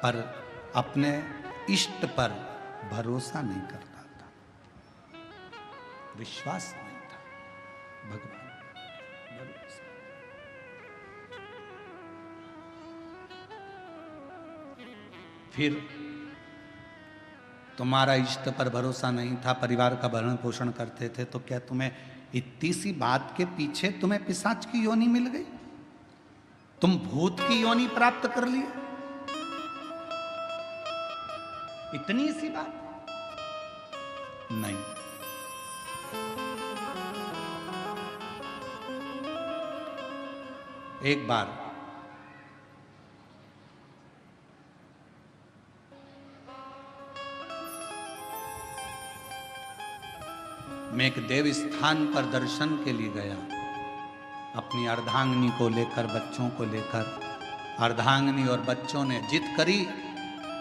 पर अपने इष्ट पर भरोसा नहीं करता था, विश्वास नहीं था। भगवान भरोसा। फिर तुम्हारा इष्ट पर भरोसा नहीं था, परिवार का भरण पोषण करते थे, तो क्या तुम्हें इतनी सी बात के पीछे तुम्हें पिशाच की योनि मिल गई? तुम भूत की योनि प्राप्त कर लिए? इतनी सी बात नहीं। एक बार मैं एक देव स्थान पर दर्शन के लिए गया, अपनी अर्धांगिनी को लेकर, बच्चों को लेकर। अर्धांगिनी और बच्चों ने जिद करी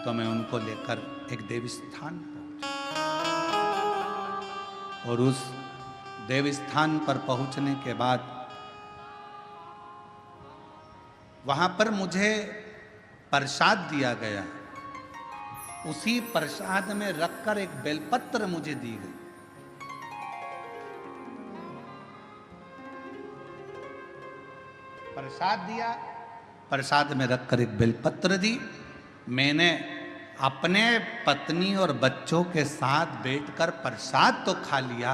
तो मैं उनको लेकर एक देव स्थान पहुंचा। और उस देव स्थान पर पहुंचने के बाद वहां पर मुझे प्रसाद दिया गया। उसी प्रसाद में रखकर एक बेलपत्र मुझे दी गई। प्रसाद दिया, प्रसाद में रखकर एक बेलपत्र दी। मैंने अपने पत्नी और बच्चों के साथ बैठकर प्रसाद तो खा लिया,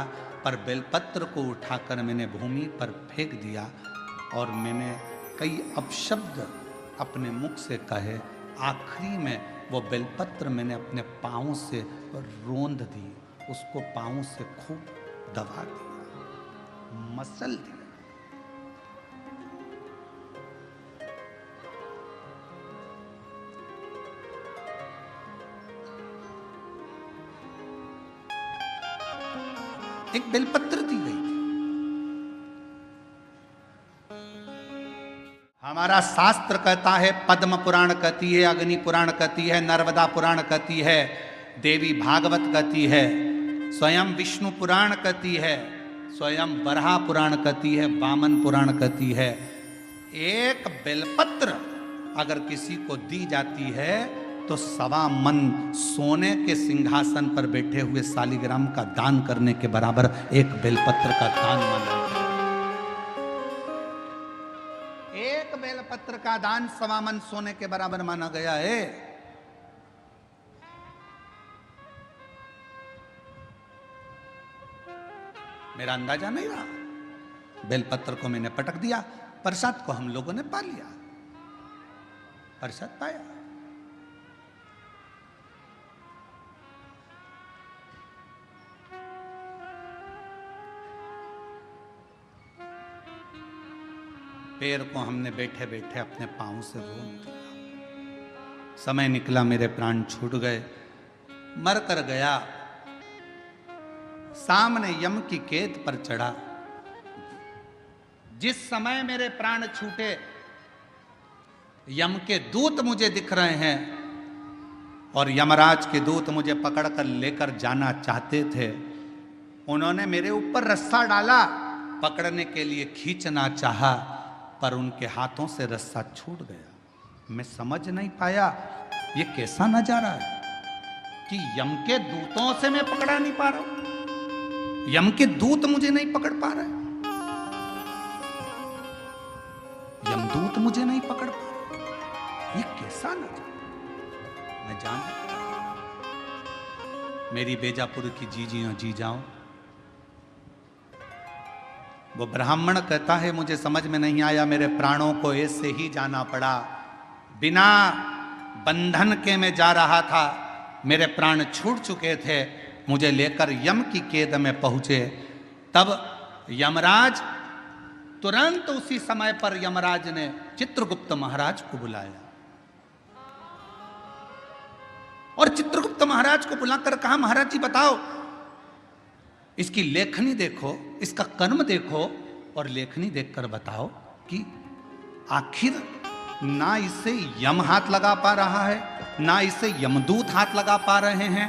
पर बेलपत्र को उठाकर मैंने भूमि पर फेंक दिया और मैंने कई अपशब्द अपने मुख से कहे। आखिरी में वो बेलपत्र मैंने अपने पाँव से रोंद दी, उसको पाँव से खूब दबा दिया, मसल दिया। एक बेलपत्र दी गई। हमारा शास्त्र कहता है, पद्म पुराण कहती है, अग्नि पुराण कहती है, नर्मदा पुराण कहती है, देवी भागवत कहती है, स्वयं विष्णु पुराण कहती है, स्वयं वराह पुराण कहती है, वामन पुराण कहती है। एक बेलपत्र अगर किसी को दी जाती है तो 1.25 मन सोने के सिंहासन पर बैठे हुए शालिग्राम का दान करने के बराबर एक बेलपत्र का दान माना गया। एक बेलपत्र का दान 1.25 मन सोने के बराबर माना गया है। मेरा अंदाजा नहीं रहा, बेलपत्र को मैंने पटक दिया, प्रसाद को हम लोगों ने पा लिया, प्रसाद पाया। पैर को हमने बैठे बैठे अपने पांव से रोन दिया। समय निकला, मेरे प्राण छूट गए, मर कर गया, सामने यम की कैद पर चढ़ा। जिस समय मेरे प्राण छूटे, यम के दूत मुझे दिख रहे हैं और यमराज के दूत मुझे पकड़कर लेकर जाना चाहते थे। उन्होंने मेरे ऊपर रस्सा डाला, पकड़ने के लिए खींचना चाहा, पर उनके हाथों से रस्सा छूट गया। मैं समझ नहीं पाया ये कैसा नजारा है कि यम के दूतों से मैं पकड़ा नहीं पा रहा हूं, यम के दूत मुझे नहीं पकड़ पा रहे, यमदूत मुझे नहीं पकड़ पा रहे। ये कैसा नजारा मैं जान। मेरी बेजापुर की जीजियों जी जाओ, वो ब्राह्मण कहता है, मुझे समझ में नहीं आया, मेरे प्राणों को ऐसे ही जाना पड़ा, बिना बंधन के मैं जा रहा था, मेरे प्राण छूट चुके थे, मुझे लेकर यम की कैद में पहुंचे। तब यमराज तुरंत उसी समय पर यमराज ने चित्रगुप्त महाराज को बुलाया और चित्रगुप्त महाराज को बुलाकर कहा, महाराज जी बताओ, इसकी लेखनी देखो, इसका कर्म देखो और लेखनी देखकर बताओ कि आखिर ना इसे यम हाथ लगा पा रहा है, ना इसे यमदूत हाथ लगा पा रहे हैं।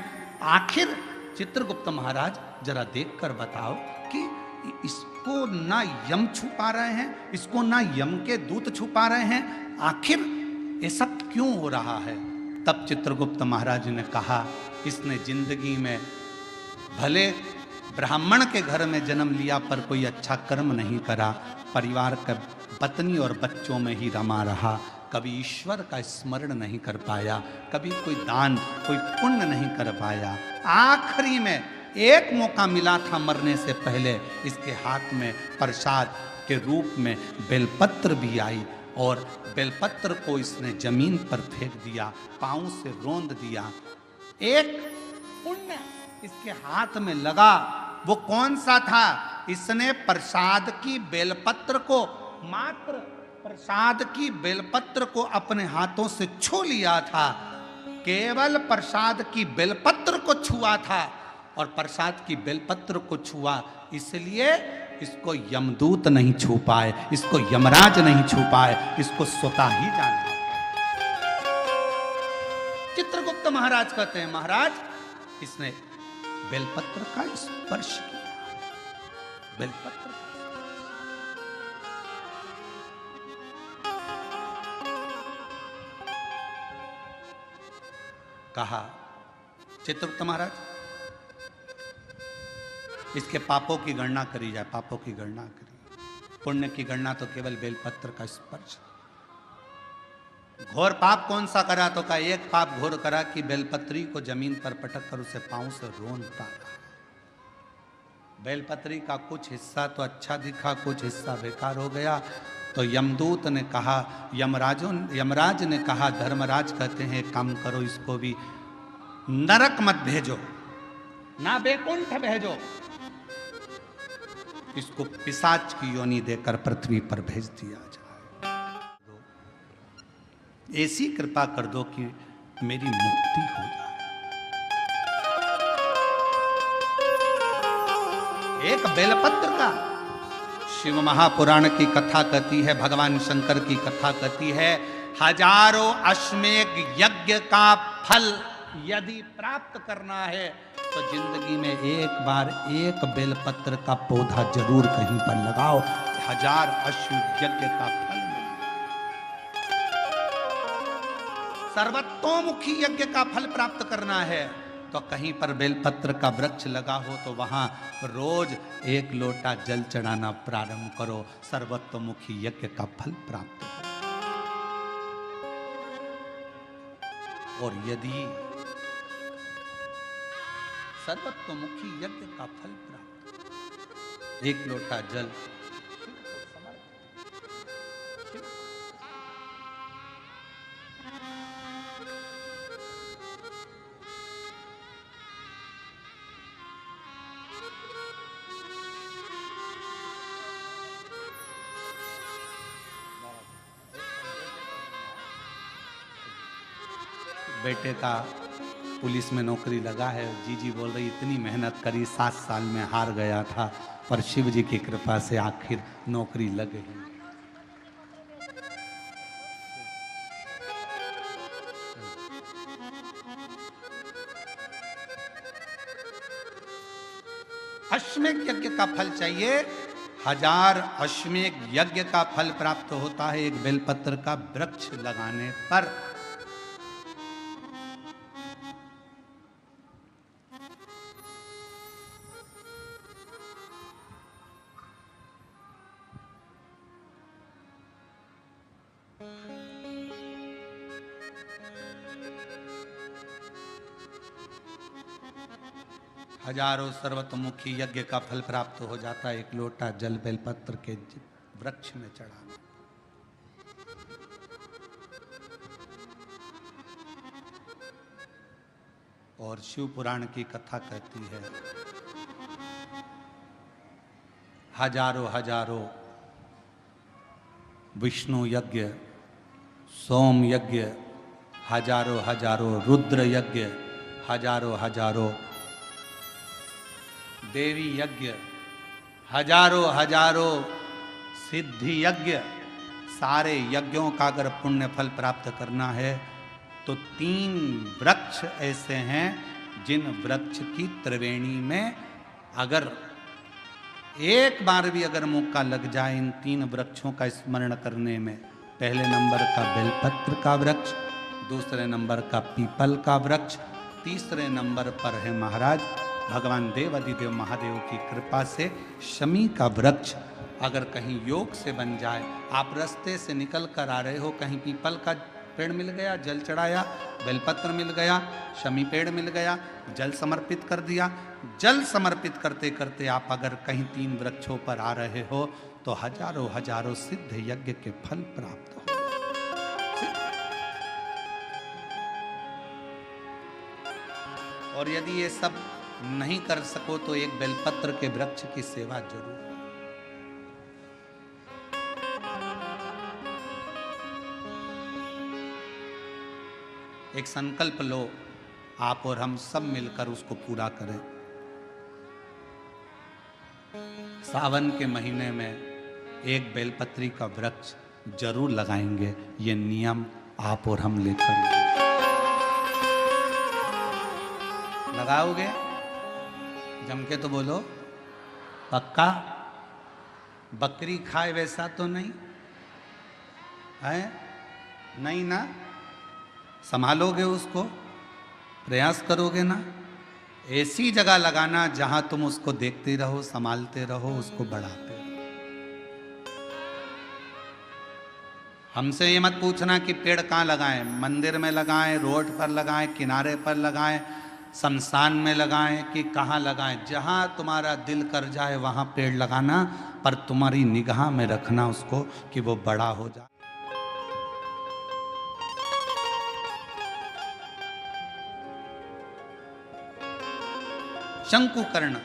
आखिर चित्रगुप्त महाराज जरा देखकर बताओ कि इसको ना यम छू पा रहे हैं, इसको ना यम के दूत छू पा रहे हैं, आखिर ऐसा क्यों हो रहा है। तब चित्रगुप्त महाराज ने कहा, इसने जिंदगी में भले ब्राह्मण के घर में जन्म लिया पर कोई अच्छा कर्म नहीं करा, परिवार का पत्नी और बच्चों में ही रमा रहा, कभी ईश्वर का स्मरण नहीं कर पाया, कभी कोई दान कोई पुण्य नहीं कर पाया। आखिरी में एक मौका मिला था मरने से पहले, इसके हाथ में प्रसाद के रूप में बेलपत्र भी आई और बेलपत्र को इसने जमीन पर फेंक दिया, पांव से रोंद दिया। एक पुण्य इसके हाथ में लगा, वो कौन सा था? इसने प्रसाद की बेलपत्र को, मात्र प्रसाद की बेलपत्र को अपने हाथों से छू लिया था, केवल प्रसाद की बेलपत्र को छुआ था और प्रसाद की बेलपत्र को छुआ, इसलिए इसको यमदूत नहीं छू पाए, इसको यमराज नहीं छू पाए, इसको स्वतः ही जाना। चित्रगुप्त महाराज कहते हैं, महाराज इसने बेलपत्र का स्पर्श किया, बेलपत्र कहा, चित्रगुप्त महाराज इसके पापों की गणना करी जाए, पापों की गणना करी, पुण्य की गणना तो केवल बेलपत्र का स्पर्श। घोर पाप कौन सा करा? तो का एक पाप घोर करा कि बेलपत्री को जमीन पर पटक कर उसे पांव से रोंदता रहा। बेलपत्री का कुछ हिस्सा तो अच्छा दिखा, कुछ हिस्सा बेकार हो गया। तो यमदूत ने कहा, यमराज ने कहा, धर्मराज कहते हैं काम करो, इसको भी नरक मत भेजो, ना बैकुंठ भेजो, इसको पिशाच की योनि देकर पृथ्वी पर भेज दिया जाए। ऐसी कृपा कर दो कि मेरी मुक्ति हो जाए। एक बेलपत्र का शिव महापुराण की कथा कहती है, भगवान शंकर की कथा कहती है, हजारों अश्वमेध यज्ञ का फल यदि प्राप्त करना है तो जिंदगी में एक बार एक बेलपत्र का पौधा जरूर कहीं पर लगाओ, 1000 अश्वमेध यज्ञ का फल मिलेगा। सर्वतोमुखी यज्ञ का फल प्राप्त करना है तो कहीं पर बेलपत्र का वृक्ष लगा हो तो वहां रोज 1 लोटा जल चढ़ाना प्रारंभ करो, सर्वतोमुखी यज्ञ का फल प्राप्त हो। और यदि सर्वतोमुखी यज्ञ का फल प्राप्त, 1 लोटा जल बेटे का पुलिस में नौकरी लगा है। जीजी बोल रही इतनी मेहनत करी, 7 साल में हार गया था, पर शिव जी की कृपा से आखिर नौकरी लग गई। अश्वमेध यज्ञ का फल चाहिए, 1000 अश्वमेध यज्ञ का फल प्राप्त होता है एक बेलपत्र का वृक्ष लगाने पर। हजारों सर्वतोमुखी यज्ञ का फल प्राप्त हो जाता है, 1 लोटा जल बेलपत्र के वृक्ष में चढ़ाना। और शिव पुराण की कथा कहती है, हजारों विष्णु यज्ञ, सोम यज्ञ, हजारों रुद्र यज्ञ, हजारों देवी यज्ञ, हजारों सिद्धि यज्ञ, सारे यज्ञों का अगर पुण्य फल प्राप्त करना है तो 3 वृक्ष ऐसे हैं जिन वृक्ष की त्रिवेणी में अगर एक बार भी अगर मौका लग जाए इन 3 वृक्षों का स्मरण करने में, पहले नंबर का बेलपत्र का वृक्ष, दूसरे नंबर का पीपल का वृक्ष, तीसरे नंबर पर है महाराज भगवान देवाधिदेव महादेव की कृपा से शमी का वृक्ष। अगर कहीं योग से बन जाए, आप रास्ते से निकल कर आ रहे हो, कहीं पीपल का पेड़ मिल गया, जल चढ़ाया, बेलपत्र मिल गया, शमी पेड़ मिल गया, जल समर्पित कर दिया, जल समर्पित करते करते आप अगर कहीं 3 वृक्षों पर आ रहे हो तो हजारों सिद्ध यज्ञ के फल प्राप्त हो। और यदि ये सब नहीं कर सको तो एक बेलपत्र के वृक्ष की सेवा जरूर। एक संकल्प लो, आप और हम सब मिलकर उसको पूरा करें। सावन के महीने में एक बेलपत्री का वृक्ष जरूर लगाएंगे, ये नियम आप और हम लेकर। लगाओगे? जम के तो बोलो, पक्का? बकरी खाए वैसा तो नहीं है? नहीं ना? संभालोगे उसको, प्रयास करोगे ना? ऐसी जगह लगाना जहां तुम उसको देखते रहो, संभालते रहो, उसको बढ़ाते रहो। हमसे ये मत पूछना कि पेड़ कहाँ लगाएं, मंदिर में लगाएं, रोड पर लगाएं, किनारे पर लगाएं, शमशान में लगाएं कि कहाँ लगाएं, जहां तुम्हारा दिल कर जाए वहां पेड़ लगाना, पर तुम्हारी निगाह में रखना उसको कि वो बड़ा हो जाए। शंकुकर्ण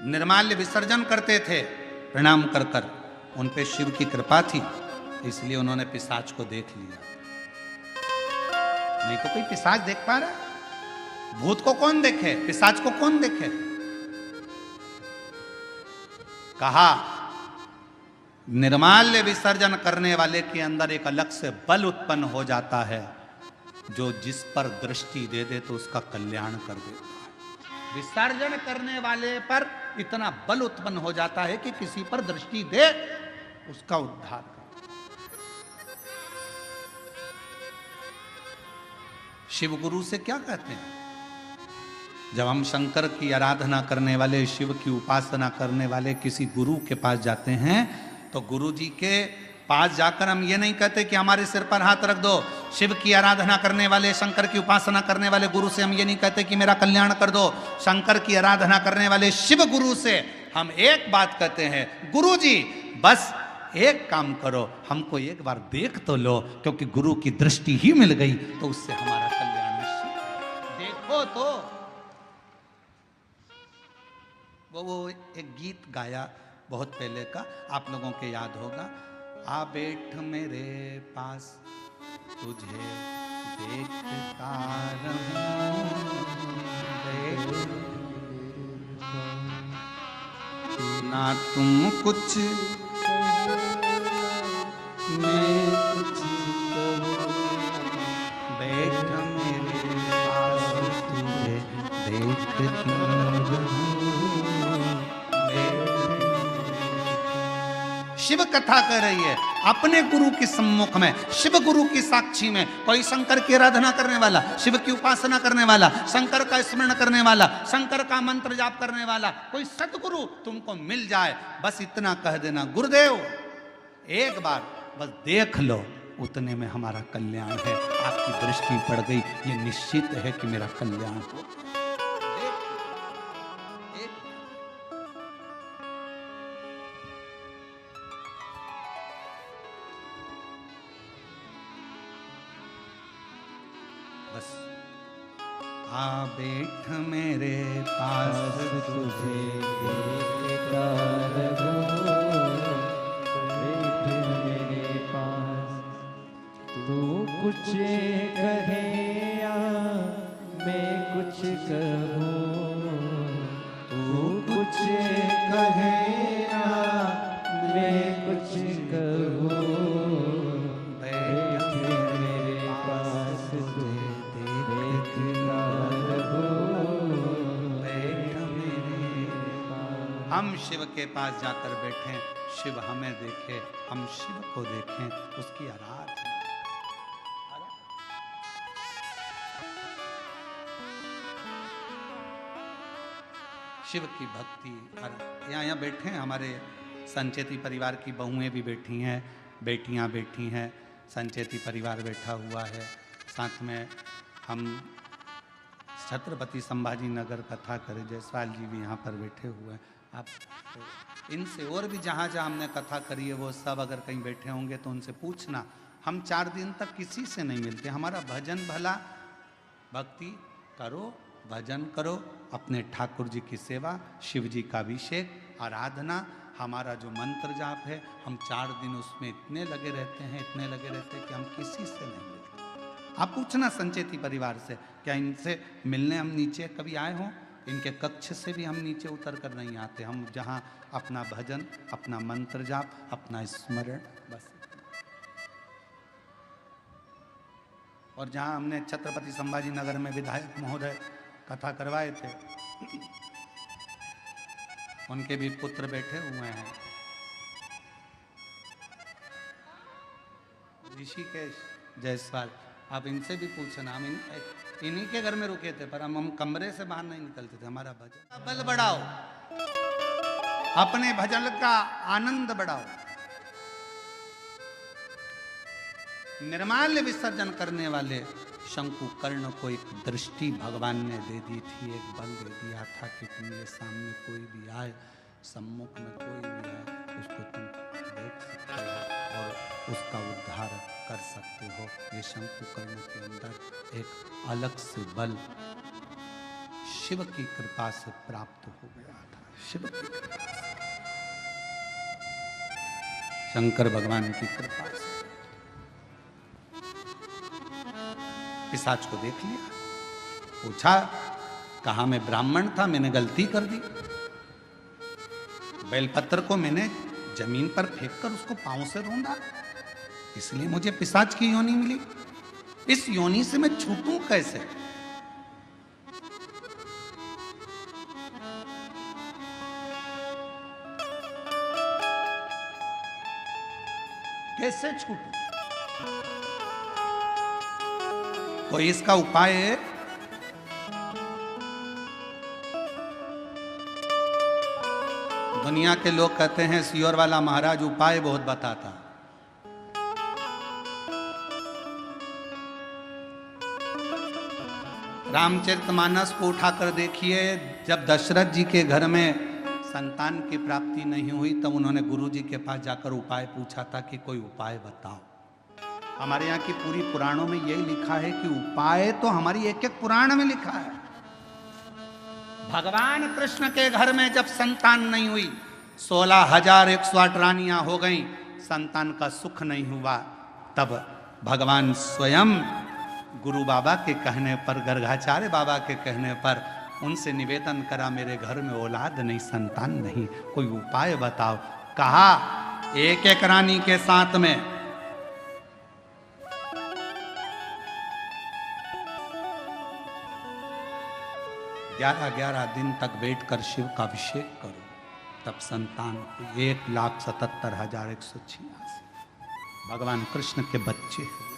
निर्माल्य विसर्जन करते थे प्रणाम कर कर, उन पे शिव की कृपा थी, इसलिए उन्होंने पिशाच को देख लिया। नहीं तो कोई पिशाच देख पा रहा है? भूत को कौन देखे, पिशाच को कौन देखे? कहा निर्माल्य विसर्जन करने वाले के अंदर एक अलग से बल उत्पन्न हो जाता है, जो जिस पर दृष्टि दे दे तो उसका कल्याण कर देता है। विसर्जन करने वाले पर इतना बल उत्पन्न हो जाता है कि किसी पर दृष्टि दे उसका उद्धार कर। शिव गुरु से क्या कहते हैं? जब हम शंकर की आराधना करने वाले, शिव की उपासना करने वाले किसी गुरु के पास जाते हैं, तो गुरु जी के पास जाकर हम ये नहीं कहते कि हमारे सिर पर हाथ रख दो। शिव की आराधना करने वाले, शंकर की उपासना करने वाले गुरु से हम ये नहीं कहते कि मेरा कल्याण कर दो। शंकर की आराधना करने वाले शिव गुरु से हम एक बात कहते हैं, गुरु जी बस एक काम करो, हमको एक बार देख तो लो, क्योंकि गुरु की दृष्टि ही मिल गई तो उससे हमारा कल्याण निश्चित। देखो तो वो एक गीत गाया बहुत पहले का, आप लोगों के याद होगा, आ बैठ मेरे पास तुझे देखता रहूं, ना तुम कुछ मैं कुछ बैठ मेरे पास तुझे देखता रहूं। शिव कथा कर रही है अपने गुरु के सम्मुख में, शिव गुरु की साक्षी में। कोई शंकर की आराधना करने वाला, शिव की उपासना करने वाला, शंकर का स्मरण करने वाला, शंकर का मंत्र जाप करने वाला कोई सतगुरु तुमको मिल जाए, बस इतना कह देना, गुरुदेव एक बार बस देख लो, उतने में हमारा कल्याण है। आपकी दृष्टि पड़ गई, ये निश्चित है कि मेरा कल्याण हो। बस आ बैठ मेरे पास तुझे देखता रहूं, बैठ मेरे पास, तू कुछ कहे या मैं कुछ कहूं, तू कुछ कहे या मैं कुछ कहूं, बैठ मेरे पास तुझे हम शिव के पास जाकर बैठें, शिव हमें देखे, हम शिव को देखें, उसकी आराधना। शिव की भक्ति। यहाँ बैठे हैं हमारे संचेती परिवार की बहुएं भी बैठी हैं, बेटियां बैठी हैं, संचेती परिवार बैठा हुआ है, साथ में हम छत्रपति संभाजी नगर कथा करे जयसवाल जी भी यहाँ पर बैठे हुए हैं। आप तो इनसे और भी जहाँ जहाँ हमने कथा करी है वो सब अगर कहीं बैठे होंगे तो उनसे पूछना। हम 4 दिन तक किसी से नहीं मिलते, हमारा भजन भला, भक्ति करो, भजन करो, अपने ठाकुर जी की सेवा, शिव जी का अभिषेक, आराधना, हमारा जो मंत्र जाप है, हम 4 दिन उसमें इतने लगे रहते हैं, इतने लगे रहते हैं कि हम किसी से नहीं मिलते। आप पूछना संचेती परिवार से, क्या इनसे मिलने हम नीचे कभी आए हों? इनके कक्ष से भी हम नीचे उतर कर नहीं आते। हम जहाँ अपना भजन, अपना मंत्र जाप, अपना स्मरण, बस। और जहाँ हमने छत्रपति संभाजी नगर में विधायक महोदय कथा करवाए थे, उनके भी पुत्र बैठे हुए हैं, ऋषिकेश जायसवाल। आप इनसे भी पूछना। हम इन्हीं के घर में रुके थे, पर हम कमरे से बाहर नहीं निकलते थे। हमारा भजन बल बढ़ाओ, अपने भजन का आनंद बढ़ाओ। निर्माल्य विसर्जन करने वाले शंकु कर्ण को एक दृष्टि भगवान ने दे दी थी, एक बल दे दिया था कि तुम ये सामने कोई भी आए, सम्मुख में कोई भी आए, उसको तुम देख सकते हो और उसका उद्धार कर सकते हो। ये शंकु कर्ण के अंदर एक अलग से बल शिव की कृपा से प्राप्त हो गया था। शिव की कृपा से, शंकर भगवान की कृपा से। पिशाच को देख लिया, पूछा, कहा मैं ब्राह्मण था, मैंने गलती कर दी, बेलपत्र को मैंने जमीन पर फेंक कर उसको पांव से रोंदा, इसलिए मुझे पिशाच की योनि मिली। इस योनि से मैं छूटूं कैसे? कैसे छूटूं? कोई इसका उपाय है? दुनिया के लोग कहते हैं सियोर वाला महाराज उपाय बहुत बताता। रामचरितमानस को उठाकर देखिए, जब दशरथ जी के घर में संतान की प्राप्ति नहीं हुई तब उन्होंने गुरु जी के पास जाकर उपाय पूछा था कि कोई उपाय बताओ। हमारे यहाँ की पूरी पुराणों में यही लिखा है कि उपाय तो हमारी एक एक पुराण में लिखा है। भगवान कृष्ण के घर में जब संतान नहीं हुई, 16,108 रानियां हो गईं, संतान का सुख नहीं हुआ, तब भगवान स्वयं गुरु बाबा के कहने पर, गर्गाचार्य बाबा के कहने पर उनसे निवेदन करा, मेरे घर में औलाद नहीं, संतान नहीं, कोई उपाय बताओ। कहा एक एक रानी के साथ में 11-11 दिन तक बैठकर शिव का अभिषेक करो, तब संतान 1,77,186 भगवान कृष्ण के बच्चे हुए।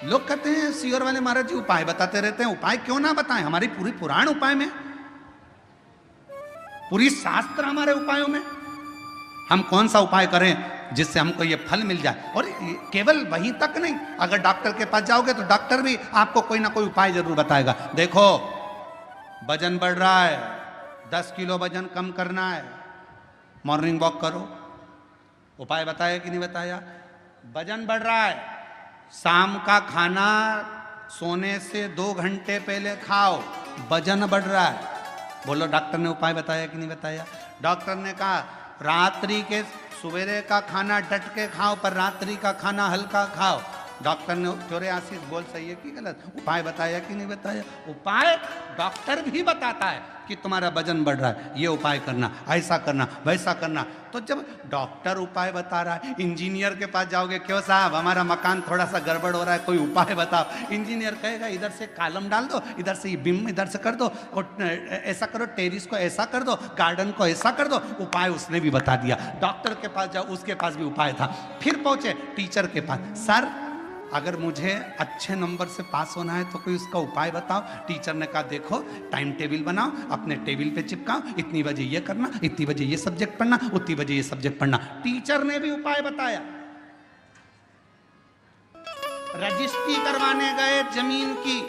लोग कहते हैं सियोर वाले महाराज जी उपाय बताते रहते हैं, उपाय क्यों ना बताएं? हमारी पूरी पुराण उपाय में, पूरी शास्त्र हमारे उपायों में। हम कौन सा उपाय करें जिससे हमको ये फल मिल जाए? और केवल वहीं तक नहीं, अगर डॉक्टर के पास जाओगे तो डॉक्टर भी आपको कोई ना कोई उपाय जरूर बताएगा। देखो वजन बढ़ रहा है, 10 किलो वजन कम करना है, मॉर्निंग वॉक करो। उपाय बताया कि नहीं बताया? वजन बढ़ रहा है, शाम का खाना सोने से 2 घंटे पहले खाओ, वजन बढ़ रहा है। बोलो डॉक्टर ने उपाय बताया कि नहीं बताया? डॉक्टर ने कहा रात्रि के सवेरे का खाना डट के खाओ, पर रात्रि का खाना हल्का खाओ। डॉक्टर ने, चोरे आशीष बोल सही है कि गलत? उपाय बताया कि नहीं बताया? उपाय डॉक्टर भी बताता है कि तुम्हारा वजन बढ़ रहा है, ये उपाय करना, ऐसा करना, वैसा करना। तो जब डॉक्टर उपाय बता रहा है, इंजीनियर के पास जाओगे, क्यों साहब हमारा मकान थोड़ा सा गड़बड़ हो रहा है, कोई उपाय बताओ। इंजीनियर कहेगा इधर से कॉलम डाल दो, इधर से ये बीम इधर से कर दो, और ऐसा करो, टेरिस को ऐसा कर दो, गार्डन को ऐसा कर दो। उपाय उसने भी बता दिया। डॉक्टर के पास जाओ, उसके पास भी उपाय था। फिर पहुंचे टीचर के पास, सर अगर मुझे अच्छे नंबर से पास होना है तो कोई उसका उपाय बताओ। टीचर ने कहा देखो टाइम टेबल बनाओ, अपने टेबल पे चिपकाओ, इतनी बजे ये करना, इतनी बजे ये सब्जेक्ट पढ़ना, उतनी बजे ये सब्जेक्ट पढ़ना। टीचर ने भी उपाय बताया। रजिस्ट्री करवाने गए जमीन की,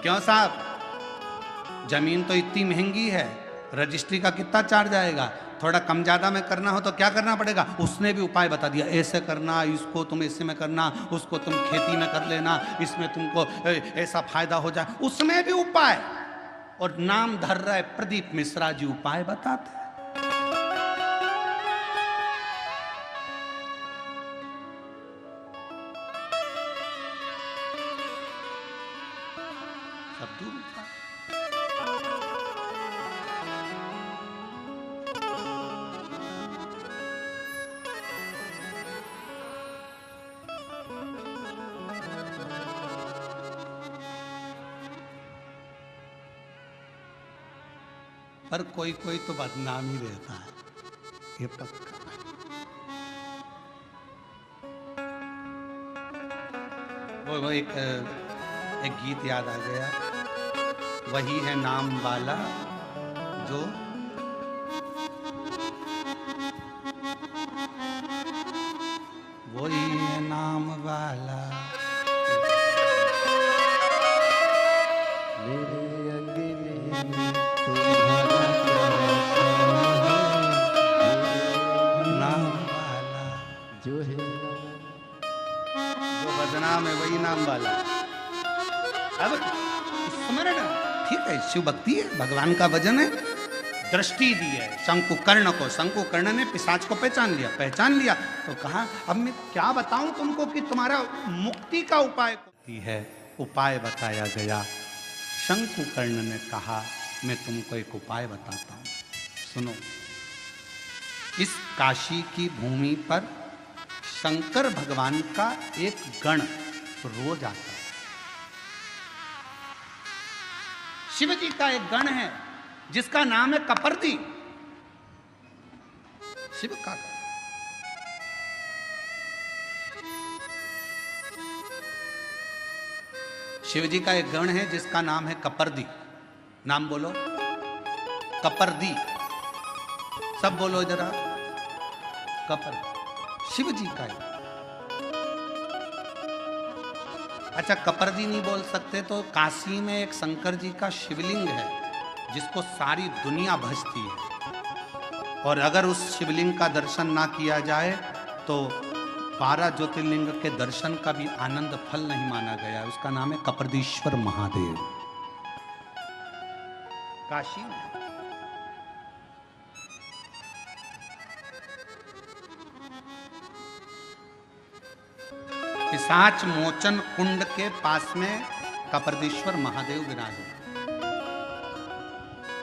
क्यों साहब जमीन तो इतनी महंगी है, रजिस्ट्री का कितना चार्ज आएगा? थोड़ा कम ज्यादा में करना हो तो क्या करना पड़ेगा? उसने भी उपाय बता दिया, ऐसे करना, इसको तुम ऐसे में करना, उसको तुम खेती में कर लेना, इसमें तुमको ऐसा फायदा हो जाए। उसमें भी उपाय। और नाम धर रहा है प्रदीप मिश्रा जी, उपाय बताते। सब दूर उपाय। पर कोई कोई तो बदनाम ही रहता है, ये पक्का। वो एक गीत याद आ गया, वही है नाम वाला जो तुम्हारा कैसा है नाम वाला जो है जो बदनाम है वही नाम वाला। अब स्मरण ठीक है, शिव भक्ति है, भगवान का भजन है। दृष्टि दी है शंकुकर्ण को, शंकुकर्ण ने पिशाच को पहचान लिया तो कहा अब मैं क्या बताऊं तुमको कि तुम्हारा मुक्ति का उपाय है। उपाय बताया गया। शंकुकर्ण ने कहा मैं तुमको एक उपाय बताता हूं, सुनो। इस काशी की भूमि पर शंकर भगवान का एक गण रोज आता है। शिव जी का एक गण है जिसका नाम है कपर्दी। शिव का गण। शिव जी का एक गण है जिसका नाम है कपर्दी। नाम बोलो, कपर्दी। सब बोलो जरा, कपर्दी। शिव जी का है। अच्छा, कपर्दी नहीं बोल सकते तो काशी में एक शंकर जी का शिवलिंग है जिसको सारी दुनिया भजती है, और अगर उस शिवलिंग का दर्शन ना किया जाए तो 12 ज्योतिर्लिंग के दर्शन का भी आनंद फल नहीं माना गया। उसका नाम है कपर्दीश्वर महादेव, काशी में। पिशाच मोचन कुंड के पास में कपर्दीश्वर महादेव विराजे।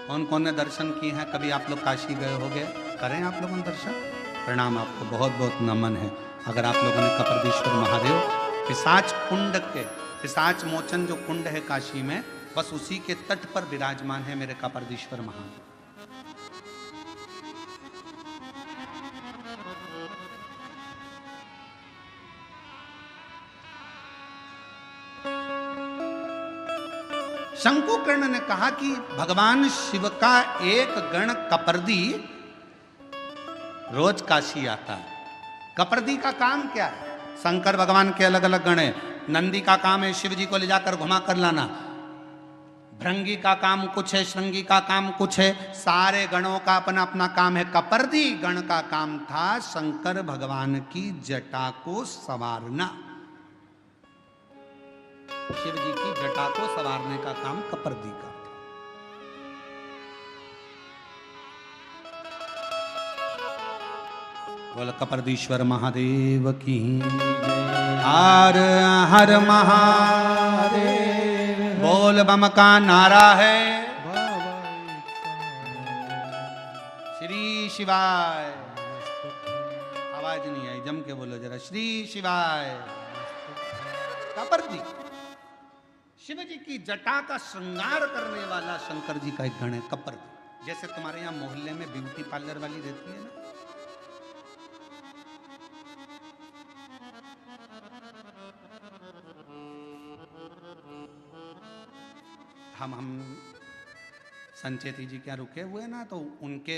कौन कौन ने दर्शन किए हैं? कभी आप लोग काशी गए होंगे, करें आप लोगों ने दर्शन? प्रणाम, आपको बहुत बहुत नमन है। अगर आप लोगों ने कपर्दीश्वर महादेव पिशाच कुंड के, पिशाच मोचन जो कुंड है काशी में, बस उसी के तट पर विराजमान है मेरे कपर्दीश्वर महादेव। शंकुकर्ण ने कहा कि भगवान शिव का एक गण कपर्दी रोज काशी आता है। कपर्दी का काम क्या है? शंकर भगवान के अलग अलग गण है। नंदी का काम है शिव जी को ले जाकर घुमा कर लाना, भृंगी का काम कुछ है, श्रृंगी का काम कुछ है, सारे गणों का अपना अपना काम है। कपर्दी गण का काम था शंकर भगवान की जटा को संवारना। शिव जी की जटा को संवारने का काम कपर्दी का। बोल कपर्दीश्वर महादेव की हर हर महादेव। बोल बम का नारा है श्री शिवाय। आवाज नहीं आई, जम के बोलो जरा, श्री शिवाय। कपर्दी शिव जी की जटा का श्रृंगार करने वाला शंकर जी का एक गण है कपर्दी। जैसे तुम्हारे यहाँ मोहल्ले में ब्यूटी पार्लर वाली रहती है ना, हम संचेती जी क्या रुके हुए ना, तो उनके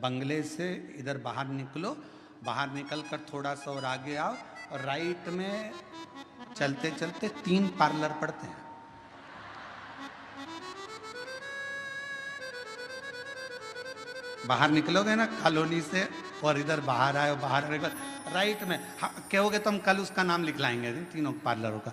बंगले से इधर बाहर निकलो, बाहर निकल कर थोड़ा सा और आगे आओ, और राइट में चलते चलते 3 पार्लर पड़ते हैं। बाहर निकलोगे ना कॉलोनी से और इधर बाहर आए, बाहर राइट में कहोगे तो हम कल उसका नाम लिख लाएंगे तीनों पार्लरों का।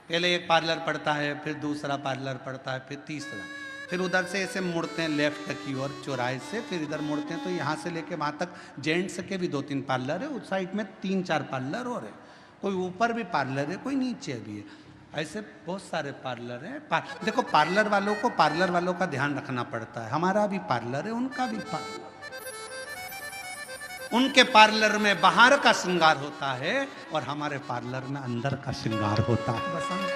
पहले एक पार्लर पड़ता है, फिर दूसरा पार्लर पड़ता है, फिर तीसरा, फिर उधर से ऐसे मुड़ते हैं लेफ्ट की ओर चौराहे से, फिर इधर मुड़ते हैं तो यहाँ से लेके वहाँ तक जेंट्स के भी 2-3 पार्लर है, उस साइड में 3-4 पार्लर और है, कोई ऊपर भी पार्लर है, कोई नीचे भी है, ऐसे बहुत सारे पार्लर हैं। देखो पार्लर वालों को पार्लर वालों का ध्यान रखना पड़ता है। हमारा भी पार्लर है, उनका भी पार्लर। उनके पार्लर में बाहर का श्रृंगार होता है और हमारे पार्लर में अंदर का श्रृंगार होता है। बसंत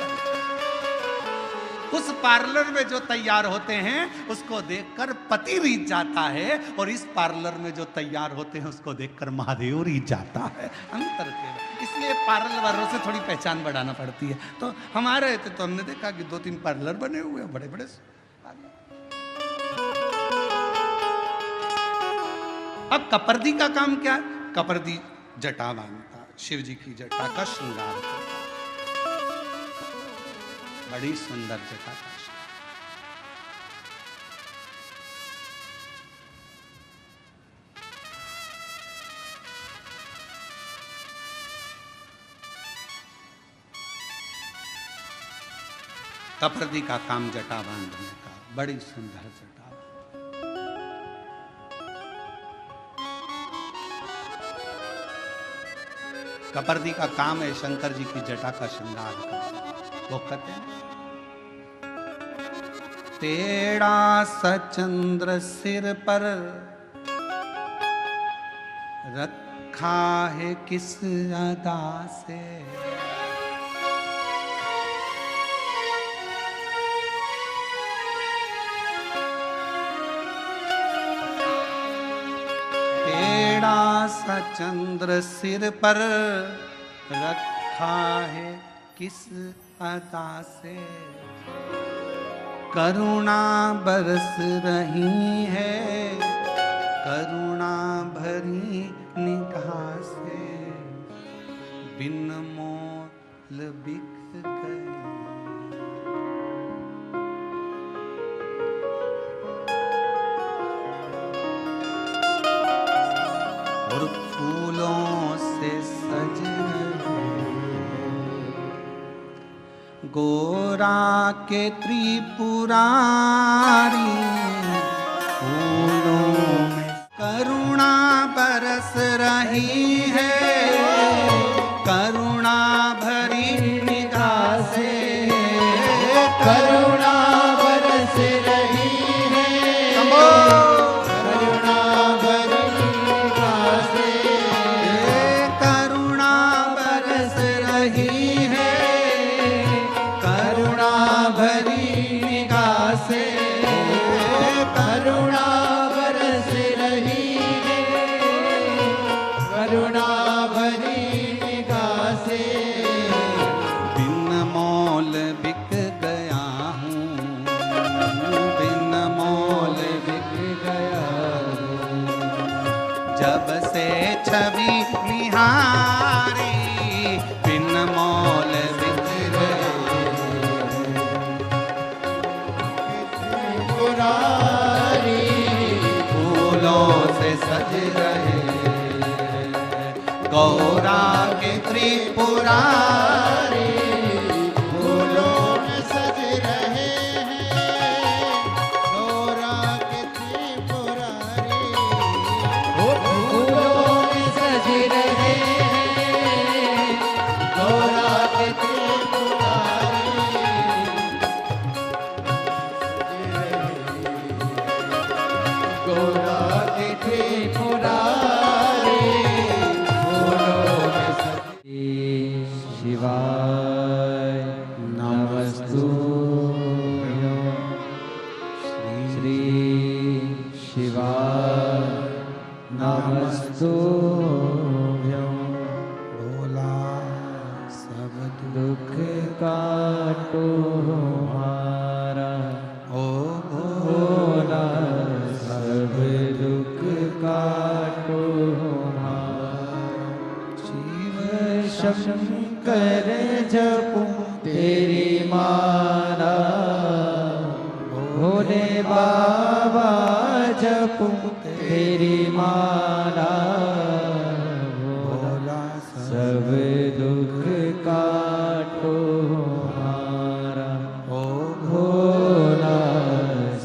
उस पार्लर में जो तैयार होते हैं उसको देखकर पति रीझ जाता है, और इस पार्लर में जो तैयार होते हैं उसको देखकर महादेव रीझ जाता है। अंतर के इसलिए पार्लर वालों से थोड़ी पहचान बढ़ाना पड़ती है। तो हमारे तो हमने देखा कि 2-3 पार्लर बने हुए हैं, बड़े बड़े। अब कपर्दी का काम क्या है? कपर्दी जटा बांधता, शिव जी की जटा का श्रृंगार करता, बड़ी सुंदर जटा का। कप्रदी का काम जटा बांधने का, बड़ी सुंदर जटा। कप्रदी का काम है शंकर जी की जटा का श्रृंगार करना। वो कहते हैं तेरा सचंद्र सिर पर रखा है किस अदा से, तेरा सचंद्र सिर पर रखा है किस अदा से, करुणा बरस रही है करुणा भरी निगाह से, बिन मोल बिक गए। और फूलों से सज गोरा के त्रिपुरारी, फूलों में करुणा बरस रही है करुणा भरी निगाह से, करुणा बरस रही है करुणा भरी निगाह से, करुणा बरस रही है करुणा भरी निगाह से, करुणा बरस रही है करुणा भरी निगाह से, बिन मोल बिक गया हूँ बिन मोल बिक गया हूँ, जब से छवि निहारी बिन मोल बिक गया। पुरारी फूलों से सज रहे गौरा के त्रिपुरारी, फूलों में सज रहे हैं गौरा के त्रिपुरारी, फूलों में सज रहे हैं गौरा के त्रिपुरारी, गौरा के त्रिपुरारी, फूलों में सज शिवाय नमस्तुभ्यं, श्री शिवाय नमस्तुभ्यं, बोला सब दुख काटो हमारा, ओ भोला सब दुख काटो हमारा, शिव शंकर जपूं तेरी माला, भोले बाबा जपूं तेरी माला, बोला सब दुख काटो हमारा, ओ भोला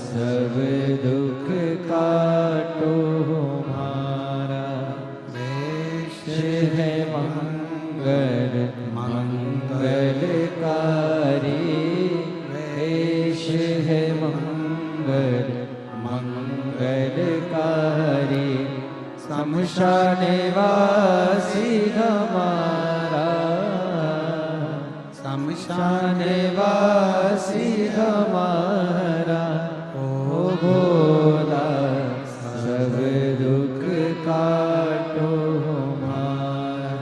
सब दुख काटो हमारा, वेश है मंगल मंगलकारी, वेश है मंगल मंगलकारी, शमशान वासी हमारा, शमशान वासी हमारा, ओ भोला सब दुख काटो हमारा,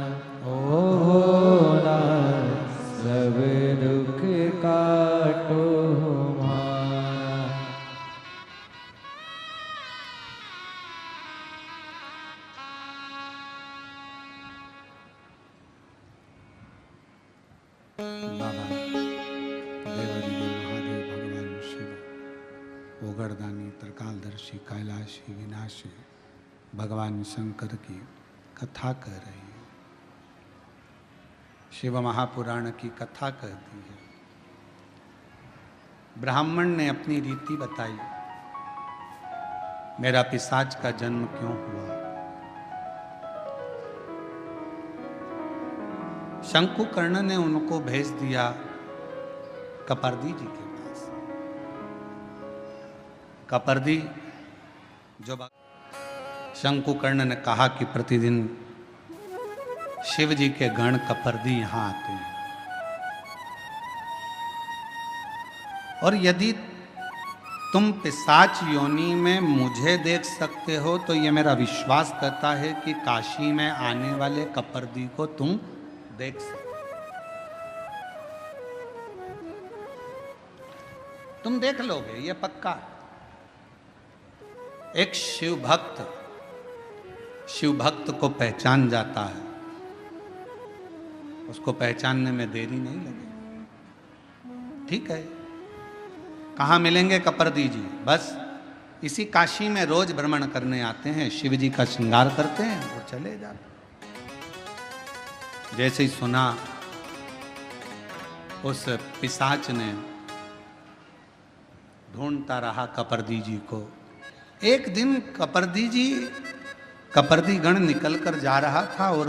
ओ भोला सब दुख काटो हमारा। बाबा देवदेव महादेव भगवान शिव ओगरदानी त्रिकालदर्शी कैलाशी विनाशी भगवान शंकर की कथा कह रही है। शिव महापुराण की कथा कहती है। ब्राह्मण ने अपनी रीति बताई, मेरा पिशाच का जन्म क्यों हुआ। शंकुकर्ण ने उनको भेज दिया कपर्दी जी के पास। कपर्दी जो शंकुकर्ण ने कहा कि प्रतिदिन शिव जी के गण कपर्दी यहां आते हैं, और यदि तुम पिशाच योनि में मुझे देख सकते हो तो ये मेरा विश्वास करता है कि काशी में आने वाले कपर्दी को तुम देख सकते, तुम देख लोगे, ये पक्का। एक शिव भक्त को पहचान जाता है, उसको पहचानने में देरी नहीं लगेगी। ठीक है, कहाँ मिलेंगे कपर्दी जी? बस इसी काशी में रोज भ्रमण करने आते हैं, शिव जी का श्रृंगार करते हैं और चले जाते। जैसे ही सुना, उस पिशाच ने ढूंढता रहा कपर्दी जी को। एक दिन कपर्दी गण निकल कर जा रहा था और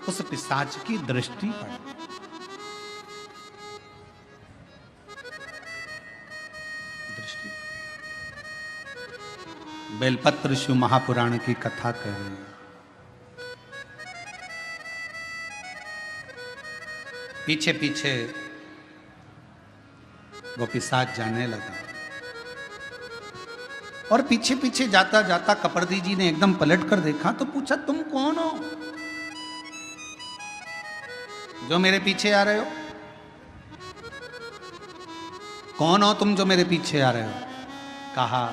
उस पिशाच की दृष्टि पड़ी। बेलपत्र शिव महापुराण की कथा कह रहे हैं। पीछे पीछे वो पिशाच जाने लगा, और पीछे पीछे जाता जाता कपर्दी जी ने एकदम पलट कर देखा तो पूछा, तुम कौन हो जो मेरे पीछे आ रहे हो? कौन हो तुम जो मेरे पीछे आ रहे हो? कहा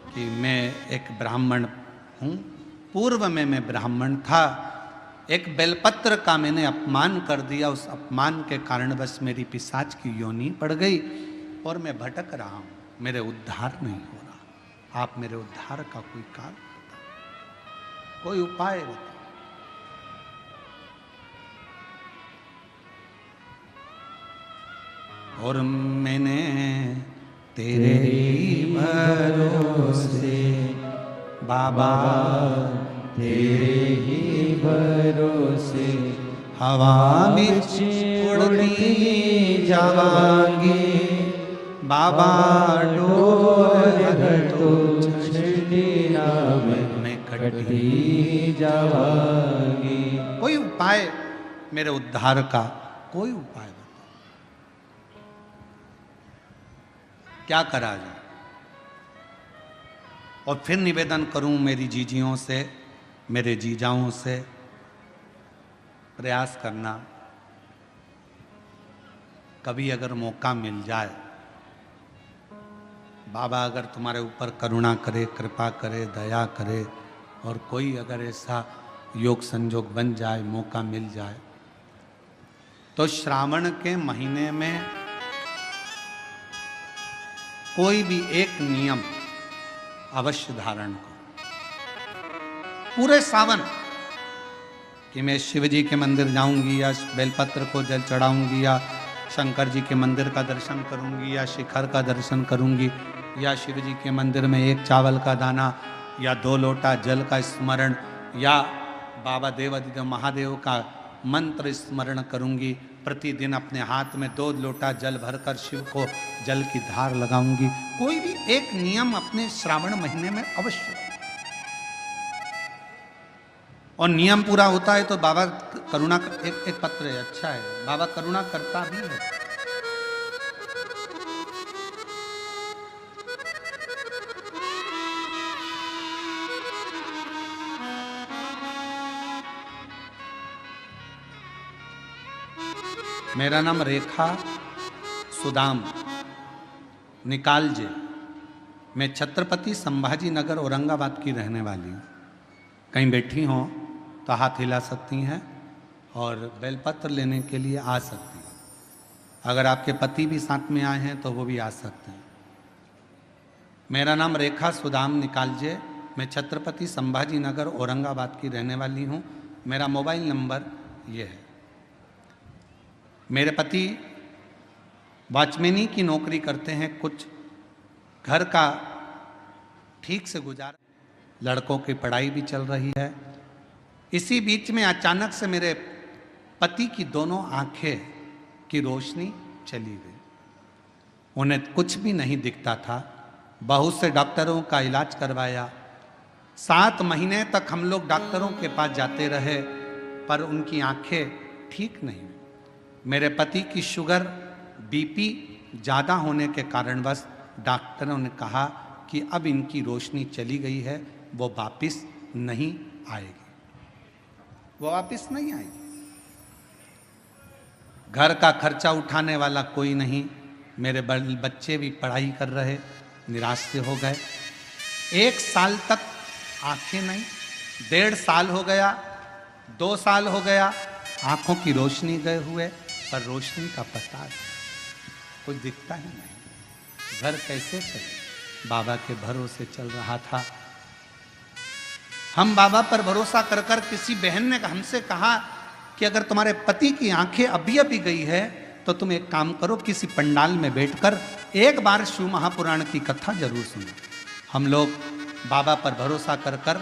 कि मैं एक ब्राह्मण हूं, पूर्व में मैं ब्राह्मण था, एक बेलपत्र का मैंने अपमान कर दिया, उस अपमान के कारणवश मेरी पिशाच की योनि पड़ गई और मैं भटक रहा हूं, मेरे उद्धार नहीं हो रहा। आप मेरे उद्धार का कोई कारण बताओ, कोई उपाय बताओ। और मैंने तेरे ही भरोसे बाबा, तेरे ही भरोसे हवा में उड़ती जावांगी बाबा, डोर तो छड़ीना मैं कटी जावांगी। कोई उपाय मेरे उद्धार का, कोई उपाय बताओ, क्या करा जाए। और फिर निवेदन करूं मेरी जीजियों से, मेरे जीजाओं से, प्रयास करना कभी अगर मौका मिल जाए, बाबा अगर तुम्हारे ऊपर करुणा करे, कृपा करे, दया करे, और कोई अगर ऐसा योग संजोग बन जाए, मौका मिल जाए, तो श्रावण के महीने में कोई भी एक नियम अवश्य धारण करो पूरे सावन, कि मैं शिव जी के मंदिर जाऊंगी या बेलपत्र को जल चढ़ाऊंगी या शंकर जी के मंदिर का दर्शन करूंगी या शिखर का दर्शन करूंगी या शिव जी के मंदिर में एक चावल का दाना या 2 लोटा जल का स्मरण या बाबा देवादिदेव महादेव का मंत्र स्मरण करूंगी। प्रतिदिन अपने हाथ में 2 लोटा जल भरकर शिव को जल की धार लगाऊंगी। कोई भी एक नियम अपने श्रावण महीने में अवश्य, और नियम पूरा होता है तो बाबा करुणा, एक पत्र है, अच्छा है, बाबा करुणा करता भी है। मेरा नाम रेखा सुदाम निकालजे, मैं छत्रपति संभाजी नगर औरंगाबाद की रहने वाली हूँ। कहीं बैठी हों तो हाथ हिला सकती हैं और बेलपत्र लेने के लिए आ सकती हैं। अगर आपके पति भी साथ में आए हैं तो वो भी आ सकते हैं। मेरा नाम रेखा सुदाम निकालजे, मैं छत्रपति संभाजी नगर औरंगाबाद की रहने वाली हूँ। मेरा मोबाइल नंबर ये है। मेरे पति वॉचमैनी की नौकरी करते हैं, कुछ घर का ठीक से गुजारा, लड़कों की पढ़ाई भी चल रही है। इसी बीच में अचानक से मेरे पति की दोनों आंखें की रोशनी चली गई। उन्हें कुछ भी नहीं दिखता था। बहुत से डॉक्टरों का इलाज करवाया, 7 महीने तक हम लोग डॉक्टरों के पास जाते रहे, पर उनकी आंखें ठीक नहीं हुई। मेरे पति की शुगर बीपी ज़्यादा होने के कारणवश डॉक्टरों ने कहा कि अब इनकी रोशनी चली गई है, वो वापस नहीं आएगी, वो वापस नहीं आएगी। घर का खर्चा उठाने वाला कोई नहीं, मेरे बच्चे भी पढ़ाई कर रहे, निराश से हो गए। 1 साल तक आंखें नहीं, 1.5 साल हो गया, 2 साल हो गया, आंखों की रोशनी गए हुए, पर रोशनी का पता नहीं, कुछ दिखता ही नहीं। घर कैसे चले? बाबा के भरोसे चल रहा था। हम बाबा पर भरोसा कर कर, किसी बहन ने हमसे कहा कि अगर तुम्हारे पति की आंखें अभी अभी गई है तो तुम एक काम करो, किसी पंडाल में बैठकर एक बार शिव महापुराण की कथा जरूर सुनो। हम लोग बाबा पर भरोसा कर कर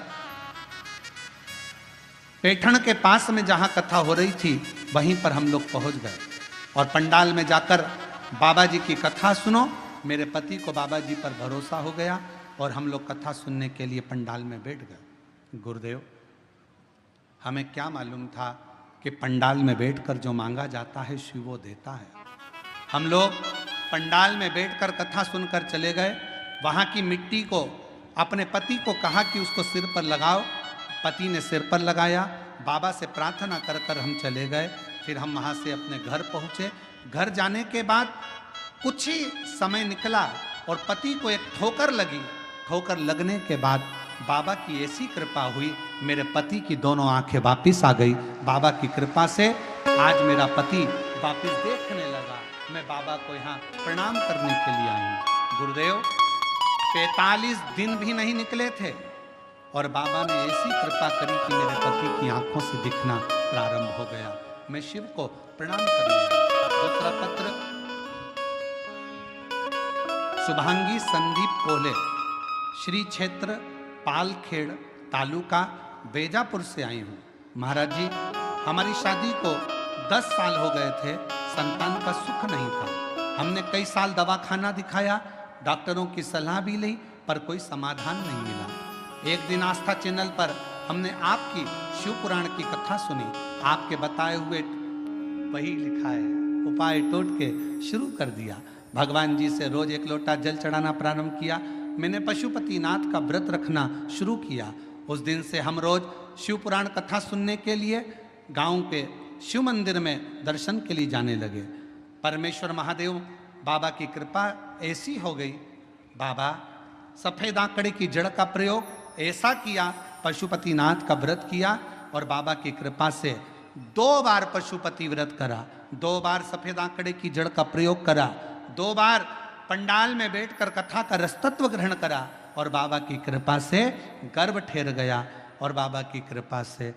पैठण के पास में जहां कथा हो रही थी वहीं पर हम लोग पहुंच गए और पंडाल में जाकर बाबा जी की कथा सुनो। मेरे पति को बाबा जी पर भरोसा हो गया और हम लोग कथा सुनने के लिए पंडाल में बैठ गए। गुरुदेव, हमें क्या मालूम था कि पंडाल में बैठकर जो मांगा जाता है शिव वो देता है। हम लोग पंडाल में बैठकर कथा सुनकर चले गए। वहाँ की मिट्टी को अपने पति को कहा कि उसको सिर पर लगाओ। पति ने सिर पर लगाया। बाबा से प्रार्थना कर कर हम चले गए। फिर हम वहाँ से अपने घर पहुँचे। घर जाने के बाद कुछ ही समय निकला और पति को एक ठोकर लगी। ठोकर लगने के बाद बाबा की ऐसी कृपा हुई, मेरे पति की दोनों आंखें वापिस आ गई। बाबा की कृपा से आज मेरा पति वापिस देखने लगा। मैं बाबा को यहाँ प्रणाम करने के लिए आई हूँ। गुरुदेव, 45 दिन भी नहीं निकले थे और बाबा ने ऐसी कृपा करी कि मेरे पति की आंखों से दिखना प्रारंभ हो गया। मैं शिव को प्रणाम करने लगा। दूसरा पत्र शुभांगी संदीप कोले, श्री क्षेत्र पालखेड़, तालुका बेजापुर से आई हूँ। महाराज जी, हमारी शादी को 10 साल हो गए थे, संतान का सुख नहीं था। हमने कई साल दवाखाना दिखाया, डॉक्टरों की सलाह भी ली, पर कोई समाधान नहीं मिला। एक दिन आस्था चैनल पर हमने आपकी शिव पुराण की कथा सुनी। आपके बताए हुए वही लिखा है, उपाय टोट के शुरू कर दिया। भगवान जी से रोज 1 लोटा जल चढ़ाना प्रारंभ किया। मैंने पशुपतिनाथ का व्रत रखना शुरू किया। उस दिन से हम रोज शिव पुराण कथा सुनने के लिए गांव के शिव मंदिर में दर्शन के लिए जाने लगे। परमेश्वर महादेव बाबा की कृपा ऐसी हो गई, बाबा सफेद आंकड़े की जड़ का प्रयोग ऐसा किया, पशुपतिनाथ का व्रत किया और बाबा की कृपा से 2 बार पशुपति व्रत करा, 2 बार सफेद आंकड़े की जड़ का प्रयोग करा, 2 बार पंडाल में बैठकर कथा का रसतत्व ग्रहण करा और बाबा की कृपा से गर्भ ठहर गया और बाबा की कृपा से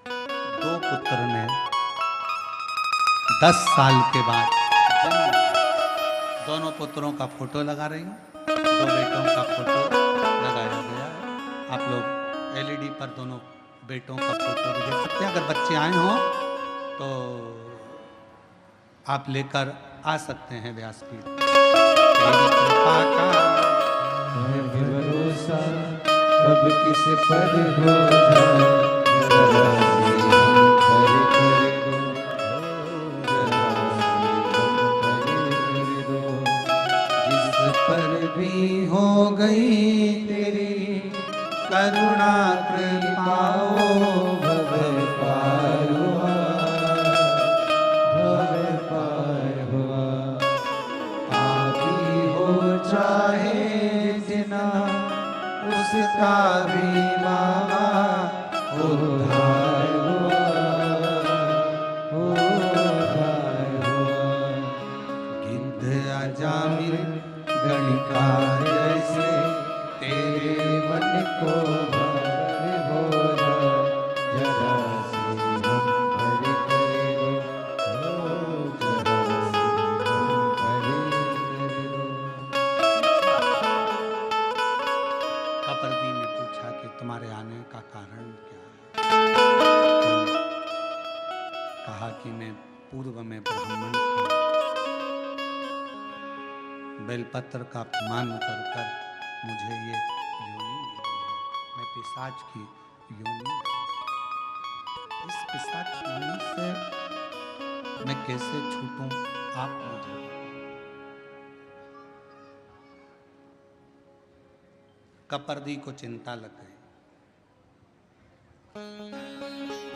2 पुत्र ने 10 साल के बाद जन्म। दोनों पुत्रों का फोटो लगा रही हूँ, 2 बेटों का फोटो लगाया गया है। आप लोग LED पर दोनों बेटों का फोटो भी देख सकते हैं। अगर बच्चे आए हों तो आप लेकर आ सकते हैं व्यासपीठ। तेरी कृपा का है भरोसा, कब किस पर हो जाए, जरा सी हम पर कर दो, जरा सी हम पर कर दो। जिस पर भी हो गई तेरी करुणा कृपा, भव पार हुआ, भव पार हुआ। पापी हो चाहे जिना, उसका भी बाबा उद्धार हुआ, उद्धार हुआ। गिद्ध अजामिल गणिका जैसे तेरे मन को भर हो जा, जरा सी हम पर कर दो, जरा सी हम पर कपर्दी ने पूछा कि तुम्हारे आने का कारण क्या है? कहा कि मैं पूर्व में ब्राह्मण था, बेलपत्र का अपमान कर कर मुझे ये योनि मिली है। मैं पिशाच की योनि में। इस पिशाच योनि से मैं कैसे छूटूं, आप मुझे। कपर्दी को चिंता लग गई।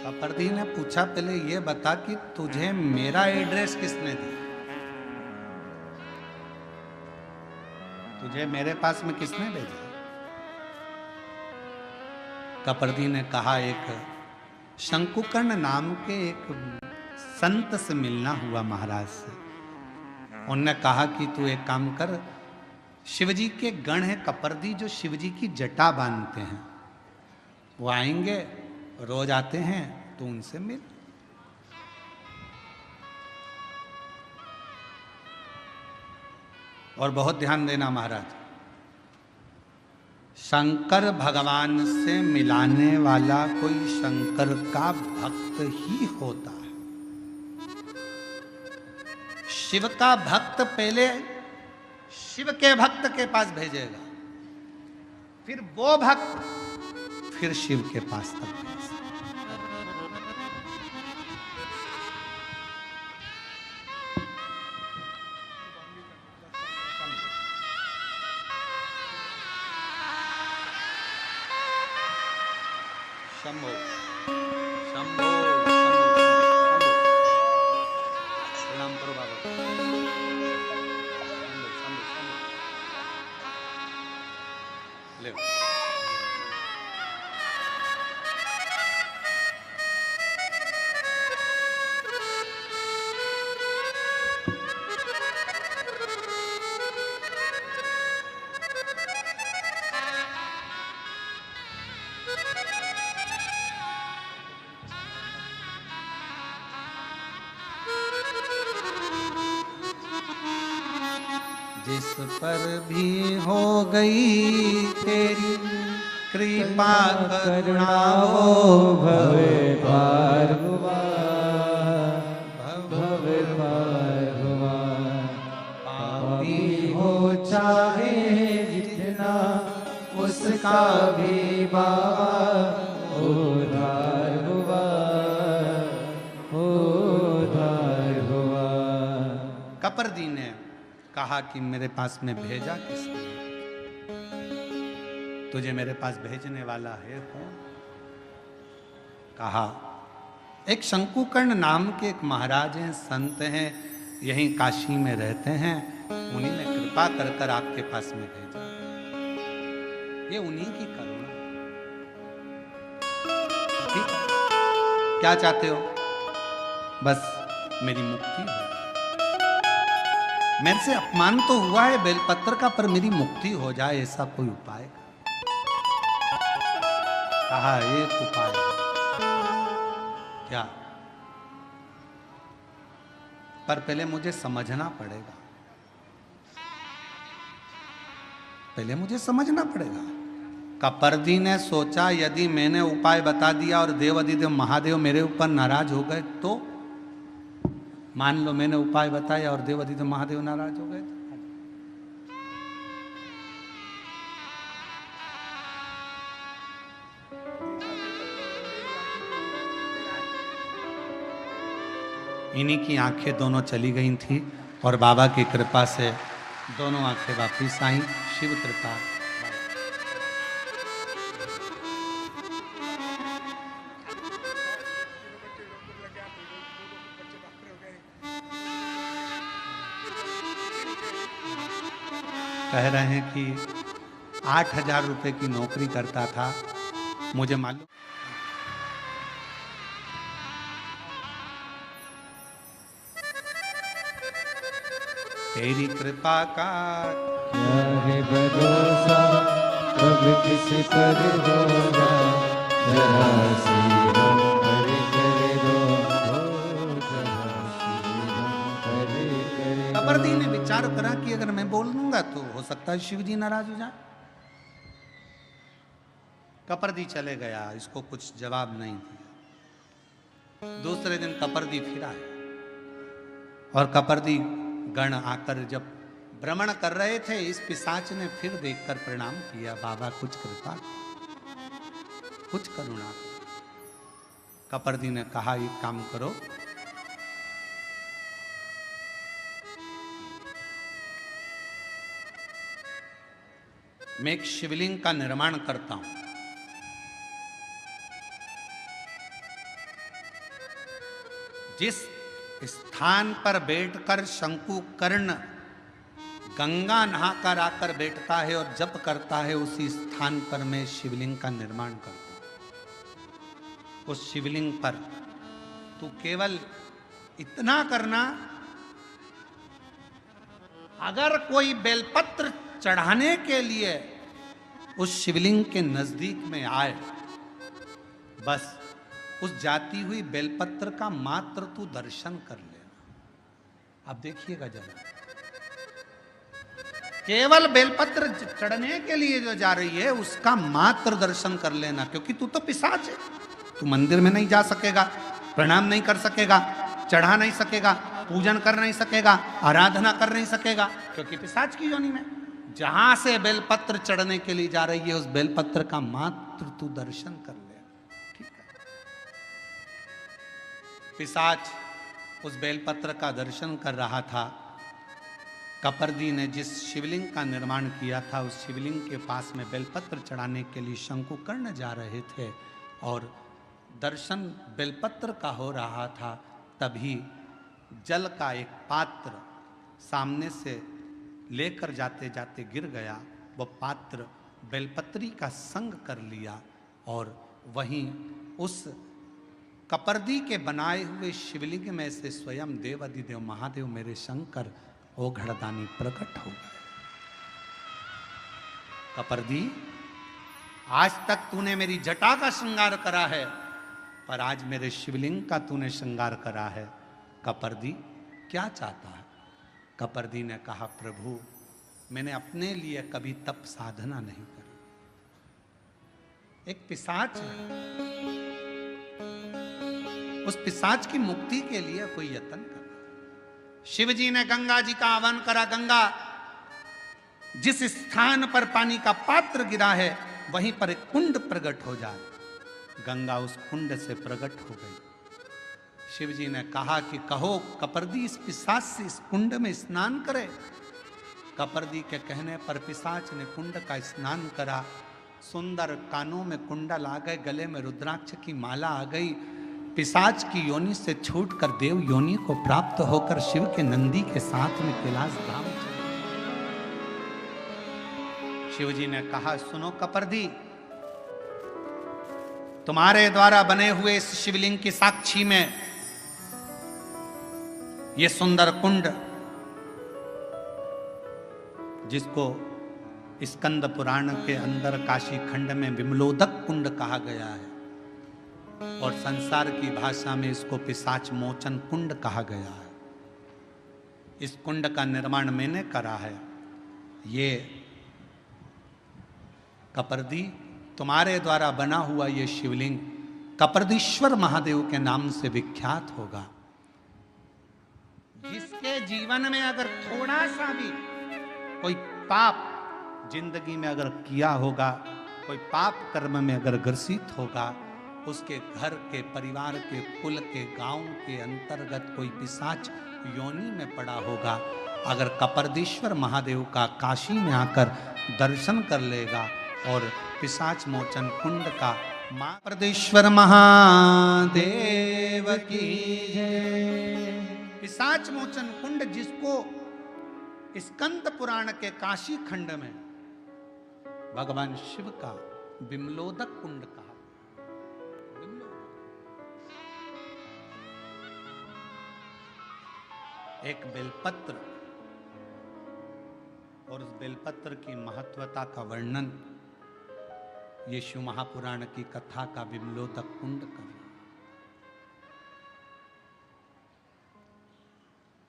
कपर्दी ने पूछा, पहले ये बता कि तुझे मेरा एड्रेस किसने दिया? तुझे मेरे पास में किसने भेजा? कपर्दी ने कहा, एक शंकुकर्ण नाम के एक संत से मिलना हुआ महाराज से। उनने कहा कि तू एक काम कर, शिवजी के गण है कपर्दी जो शिवजी की जटा बांधते हैं, वो आएंगे, रोज आते हैं, तो उनसे मिल। और बहुत ध्यान देना महाराज, शंकर भगवान से मिलाने वाला कोई शंकर का भक्त ही होता है। शिव का भक्त पहले शिव के भक्त के पास भेजेगा, फिर वो भक्त फिर शिव के पास तक भेजेगा। शंभो शंभो शंभो, प्रणाम करो बाबा। शंभो शंभो शंभो, ले जिस पर भी हो गई तेरी कृपा करुणा हो भवे पार हुआ, भवे पार हुआ। पापी हो चाहे जितना उसका भी बाबा उद्धार हुआ, उद्धार हुआ। कपर्दी ने कहा कि मेरे पास में भेजा किसने? तुझे मेरे पास भेजने वाला है कौन? कहा, एक शंकुकर्ण नाम के एक महाराज हैं, संत हैं, यहीं काशी में रहते हैं, उन्हीं ने कृपा कर कर आपके पास में भेजा। ये उन्हीं की करुणा। ठीक, क्या चाहते हो? बस मेरी मुक्ति हो। मेरे से अपमान तो हुआ है बेलपत्र का, पर मेरी मुक्ति हो जाए, ऐसा कोई उपाय? कहा, एक उपाय है। क्या? पर पहले मुझे समझना पड़ेगा, पहले मुझे समझना पड़ेगा। कपर्दी ने सोचा, यदि मैंने उपाय बता दिया और देवाधिदेव महादेव मेरे ऊपर नाराज हो गए तो? मान लो मैंने उपाय बताया और देवाधिदेव महादेव नाराज हो गए तो? इन्हीं की आंखें दोनों चली गई थी और बाबा की कृपा से दोनों आंखें वापिस आई। शिव कृपा। कह रहे हैं कि 8,000 रुपए की नौकरी करता था, मुझे मालूम। तेरी कृपा का क्या है भरोसा, कब किसी पर होगा, जरा सी हम पर कर दो, जरा सी हम पर कर दो। कपर्दी ने विचार करा कि अगर मैं बोल दूंगा तो हो सकता है शिव जी नाराज हो जाए। कपर्दी चले गया, इसको कुछ जवाब नहीं दिया। दूसरे दिन कपर्दी फिर आया और कपर्दी गण आकर जब भ्रमण कर रहे थे, इस पिशाच ने फिर देखकर प्रणाम किया, बाबा कुछ कृपा, कुछ करुणा। कपर्दी ने कहा एक काम करो, मैं एक शिवलिंग का निर्माण करता हूं, जिस स्थान पर बैठकर शंकुकर्ण गंगा नहाकर आकर बैठता है और जप करता है, उसी स्थान पर मैं शिवलिंग का निर्माण करता हूं। उस शिवलिंग पर तू केवल इतना करना, अगर कोई बेलपत्र चढ़ाने के लिए उस शिवलिंग के नजदीक में आए, बस उस जाती हुई बेलपत्र का मात्र तू दर्शन कर लेना। अब देखिएगा जरा, केवल बेलपत्र चढ़ने के लिए जो जा रही है उसका मात्र दर्शन कर लेना, क्योंकि तू तो पिशाच है। तू मंदिर में नहीं जा सकेगा, प्रणाम नहीं कर सकेगा, चढ़ा नहीं सकेगा, पूजन कर नहीं सकेगा, आराधना कर नहीं सकेगा, क्योंकि पिशाच की योनि में। जहां से बेलपत्र चढ़ने के लिए जा रही है, उस बेलपत्र का मात्र तू दर्शन कर ले, ठीक है। पिशाच उस बेलपत्र का दर्शन कर रहा था। कपर्दी ने जिस शिवलिंग का निर्माण किया था, उस शिवलिंग के पास में बेलपत्र चढ़ाने के लिए शंकुकर्ण जा रहे थे और दर्शन बेलपत्र का हो रहा था। तभी जल का एक पात्र सामने से लेकर जाते जाते गिर गया। वह पात्र बेलपत्री का संग कर लिया और वहीं उस कपर्दी के बनाए हुए शिवलिंग में से स्वयं देवाधिदेव महादेव मेरे शंकर ओघड़दानी प्रकट हो गए। कपर्दी, आज तक तूने मेरी जटा का श्रृंगार करा है, पर आज मेरे शिवलिंग का तूने श्रृंगार करा है। कपर्दी क्या चाहता है? कपर्दी ने कहा, प्रभु मैंने अपने लिए कभी तप साधना नहीं करी। एक पिशाच है, उस पिशाच की मुक्ति के लिए कोई यत्न कर। शिव जी ने गंगा जी का आह्वान करा, गंगा जिस स्थान पर पानी का पात्र गिरा है वहीं पर एक कुंड प्रकट हो जाए। गंगा उस कुंड से प्रकट हो गई। शिव जी ने कहा कि कहो कपर्दी इस पिशाच से इस कुंड में स्नान करे। कपर्दी के कहने पर पिशाच ने कुंड का स्नान करा। सुंदर कानों में कुंडल आ गए, गले में रुद्राक्ष की माला आ गई। पिशाच की योनि से छूटकर देव योनि को प्राप्त होकर शिव के नंदी के साथ में कैलाश धाम चले। शिव जी ने कहा, सुनो कपर्दी, तुम्हारे द्वारा बने हुए इस शिवलिंग की साक्षी में ये सुंदर कुंड, जिसको स्कंद पुराण के अंदर काशी खंड में विमलोदक कुंड कहा गया है और संसार की भाषा में इसको पिशाच मोचन कुंड कहा गया है। इस कुंड का निर्माण मैंने करा है। ये कपर्दी, तुम्हारे द्वारा बना हुआ ये शिवलिंग कपर्दीश्वर महादेव के नाम से विख्यात होगा। जिसके जीवन में अगर थोड़ा सा भी कोई पाप जिंदगी में अगर किया होगा, कोई पाप कर्म में अगर ग्रसित होगा, उसके घर के, परिवार के, कुल के, गांव के अंतर्गत कोई पिशाच योनि में पड़ा होगा, अगर कपर्दीश्वर महादेव का काशी में आकर दर्शन कर लेगा और पिशाच मोचन कुंड का कपर्दीश्वर महादेव की जय। पिशाच मोचन कुंड, जिसको स्कंद पुराण के काशी खंड में भगवान शिव का विमलोदक कुंड कहा। एक बेलपत्र और उस बेलपत्र की महत्वता का वर्णन ये शिव महापुराण की कथा का विमलोदक कुंड कर।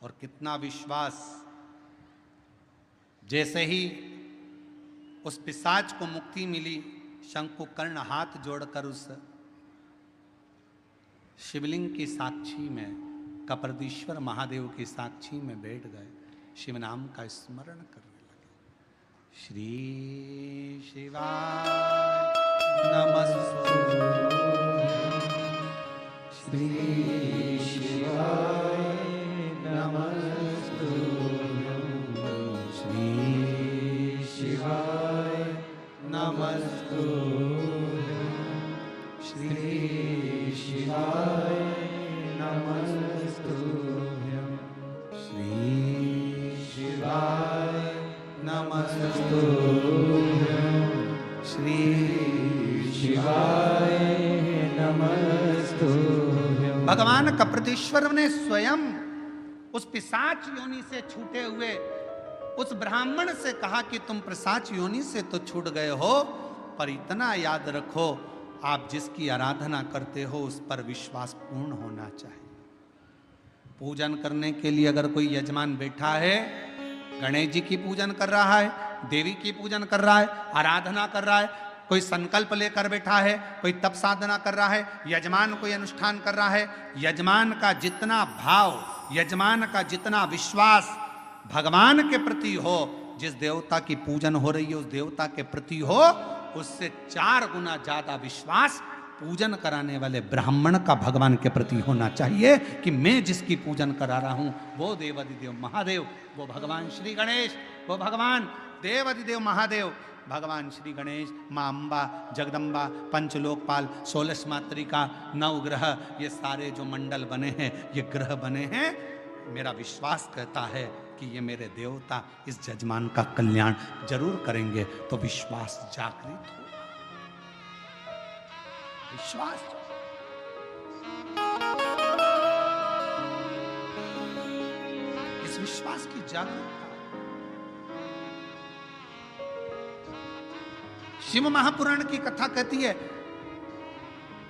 और कितना विश्वास, जैसे ही उस पिशाच को मुक्ति मिली, शंकुकर्ण हाथ जोड़कर उस शिवलिंग की साक्षी में, कपरदीश्वर महादेव की साक्षी में बैठ गए, शिव नाम का स्मरण करने लगे। श्री शिवाय नमस्तुभ्यं, श्री शिवाय नमस्तुभ्यं, श्री शिवाय नमस्तुभ्यं, श्री शिवाय नमस्तुभ्यं, श्री शिवाय नमस्तुभ्यं, श्री शिवाय नमस्तुभ्यं। भगवान कपरदेश्वर ने स्वयं उस पिशाच योनि से छूटे हुए उस ब्राह्मण से कहा कि तुम पिशाच योनि से तो छूट गए हो, पर इतना याद रखो, आप जिसकी आराधना करते हो उस पर विश्वास पूर्ण होना चाहिए। पूजन करने के लिए अगर कोई यजमान बैठा है, गणेश जी की पूजन कर रहा है, देवी की पूजन कर रहा है, आराधना कर रहा है, कोई संकल्प लेकर बैठा है, कोई तप साधना कर रहा है, यजमान कोई अनुष्ठान कर रहा है, यजमान का जितना भाव, यजमान का जितना विश्वास भगवान के प्रति हो, जिस देवता की पूजन हो रही है उस देवता के प्रति हो, उससे 4 गुना ज्यादा विश्वास पूजन कराने वाले ब्राह्मण का भगवान के प्रति होना चाहिए कि मैं जिसकी पूजन करा रहा हूं वो देवादिदेव महादेव, वो भगवान श्री गणेश, वो भगवान देवादिदेव महादेव, भगवान श्री गणेश, माँ अम्बा, जगदम्बा, पंचलोकपाल, 16 मातृका, 9 ग्रह, ये सारे जो मंडल बने हैं, ये ग्रह बने हैं, मेरा विश्वास कहता है कि ये मेरे देवता इस जजमान का कल्याण जरूर करेंगे, तो विश्वास जागृत हो, विश्वास। इस विश्वास की जागरूकता शिव महापुराण की कथा कहती है,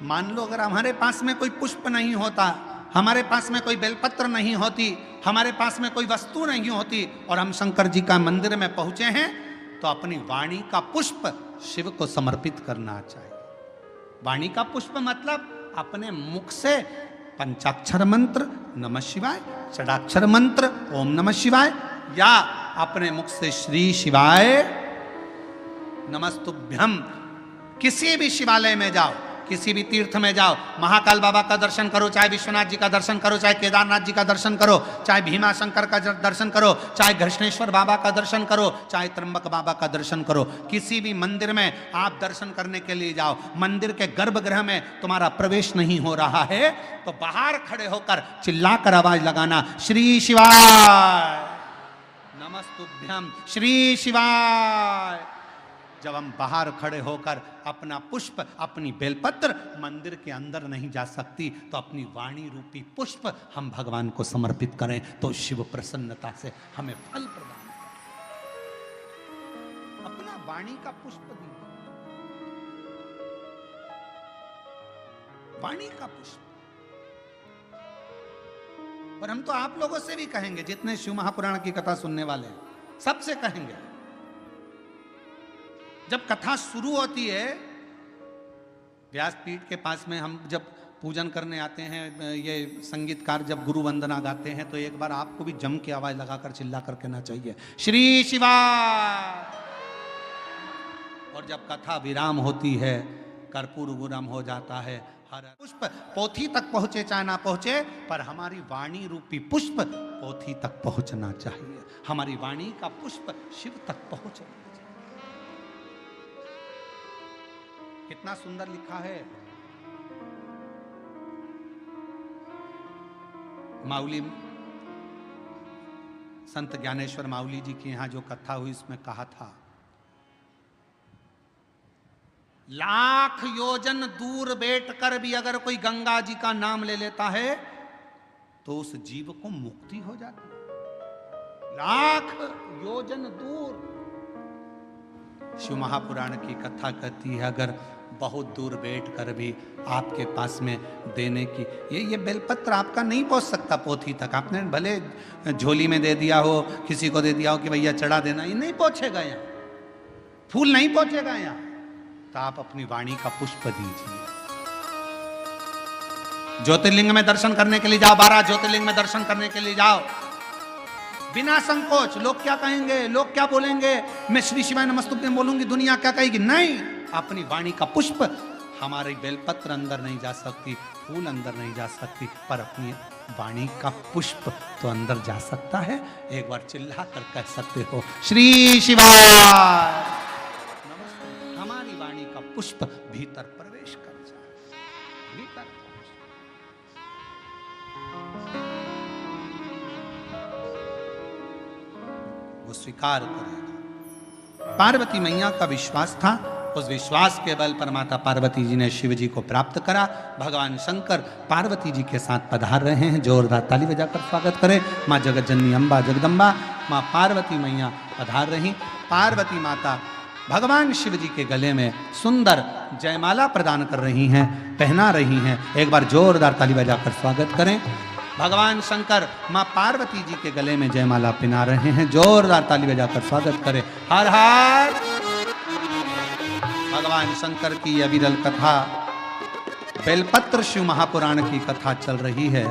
मान लो अगर हमारे पास में कोई पुष्प नहीं होता, हमारे पास में कोई बेलपत्र नहीं होती, हमारे पास में कोई वस्तु नहीं होती, और हम शंकर जी का मंदिर में पहुंचे हैं, तो अपनी वाणी का पुष्प शिव को समर्पित करना चाहिए। वाणी का पुष्प मतलब अपने मुख से पंचाक्षर मंत्र नमः शिवाय, षडाक्षर मंत्र ओम नमः शिवाय, या अपने मुख से श्री शिवाय नमस्तुभ्यम। किसी भी शिवालय में जाओ, किसी भी तीर्थ में जाओ, महाकाल बाबा का दर्शन करो, चाहे विश्वनाथ जी का दर्शन करो, चाहे केदारनाथ जी का दर्शन करो, चाहे भीमा शंकर का दर्शन करो, चाहे घृष्णेश्वर बाबा का दर्शन करो, चाहे त्र्यंबक बाबा का दर्शन करो, किसी भी मंदिर में आप दर्शन करने के लिए जाओ, मंदिर के गर्भगृह में तुम्हारा प्रवेश नहीं हो रहा है, तो बाहर खड़े होकर चिल्लाकर आवाज लगाना, श्री शिवाय नमस्तुभ्यम, श्री शिवाय। जब हम बाहर खड़े होकर अपना पुष्प, अपनी बेलपत्र मंदिर के अंदर नहीं जा सकती, तो अपनी वाणी रूपी पुष्प हम भगवान को समर्पित करें, तो शिव प्रसन्नता से हमें फल प्रदान करें। अपना वाणी का पुष्प दीजिए, वाणी का पुष्प। और हम तो आप लोगों से भी कहेंगे, जितने शिव महापुराण की कथा सुनने वाले हैं, सबसे कहेंगे, जब कथा शुरू होती है, व्यासपीठ के पास में हम जब पूजन करने आते हैं, ये संगीतकार जब गुरु वंदना गाते हैं, तो एक बार आपको भी जम के आवाज लगाकर चिल्ला कर कहना चाहिए, श्री शिवाय। और जब कथा विराम होती है, कर्पूर विराम हो जाता है, हर पुष्प पोथी तक पहुंचे चाहे ना पहुंचे, पर हमारी वाणी रूपी पुष्प पोथी तक पहुंचना चाहिए, हमारी वाणी का पुष्प शिव तक पहुंचना चाहिए। कितना सुंदर लिखा है। माउली संत ज्ञानेश्वर माउली जी की यहां जो कथा हुई, इसमें कहा था, लाख योजन दूर बैठकर भी अगर कोई गंगा जी का नाम ले लेता है तो उस जीव को मुक्ति हो जाती है। लाख योजन दूर। शिव महापुराण की कथा कहती है, अगर बहुत दूर बैठकर भी आपके पास में देने की, ये बेलपत्र आपका नहीं पहुंच सकता पोथी तक, आपने भले झोली में दे दिया हो, किसी को दे दिया हो कि भैया चढ़ा देना, ये नहीं पहुंचेगा यहाँ, फूल नहीं पहुंचेगा यहाँ। तो आप अपनी वाणी का पुष्प दीजिए। ज्योतिर्लिंग में दर्शन करने के लिए जाओ, 12 ज्योतिर्लिंग में दर्शन करने के लिए जाओ, बिना संकोच। लोग क्या कहेंगे, लोग क्या बोलेंगे, मैं श्री शिवाय नमस्तुभ्यं बोलूंगी, दुनिया क्या कहेगी? नहीं, अपनी वाणी का पुष्प। हमारी बेलपत्र अंदर नहीं जा सकती, फूल अंदर नहीं जा सकती, पर अपनी वाणी का पुष्प तो अंदर जा सकता है। एक बार चिल्ला कर कह सकते हो, श्री शिवाय। हमारी वाणी का पुष्प भीतर प्रवेश कर जाए, भीतर वो स्वीकार करेगा। पार्वती मैया का विश्वास था, उस विश्वास के बल पर माता पार्वती जी ने शिव जी को प्राप्त करा। भगवान शंकर पार्वती जी के साथ पधार रहे हैं। जोरदार ताली बजाकर स्वागत करें। माँ जगत जननी अम्बा जगदम्बा माँ पार्वती मैया पधार रही। पार्वती माता भगवान शिव जी के गले में सुंदर जयमाला प्रदान कर रही हैं, पहना रही हैं। एक बार जोरदार ताली बजाकर स्वागत करें। भगवान शंकर माँ पार्वती जी के गले में जयमाला पहना रहे हैं। जोरदार ताली बजाकर स्वागत करें। हर हर। भगवान शंकर की अविरल कथा, बेलपत्र शिव महापुराण की कथा चल रही है।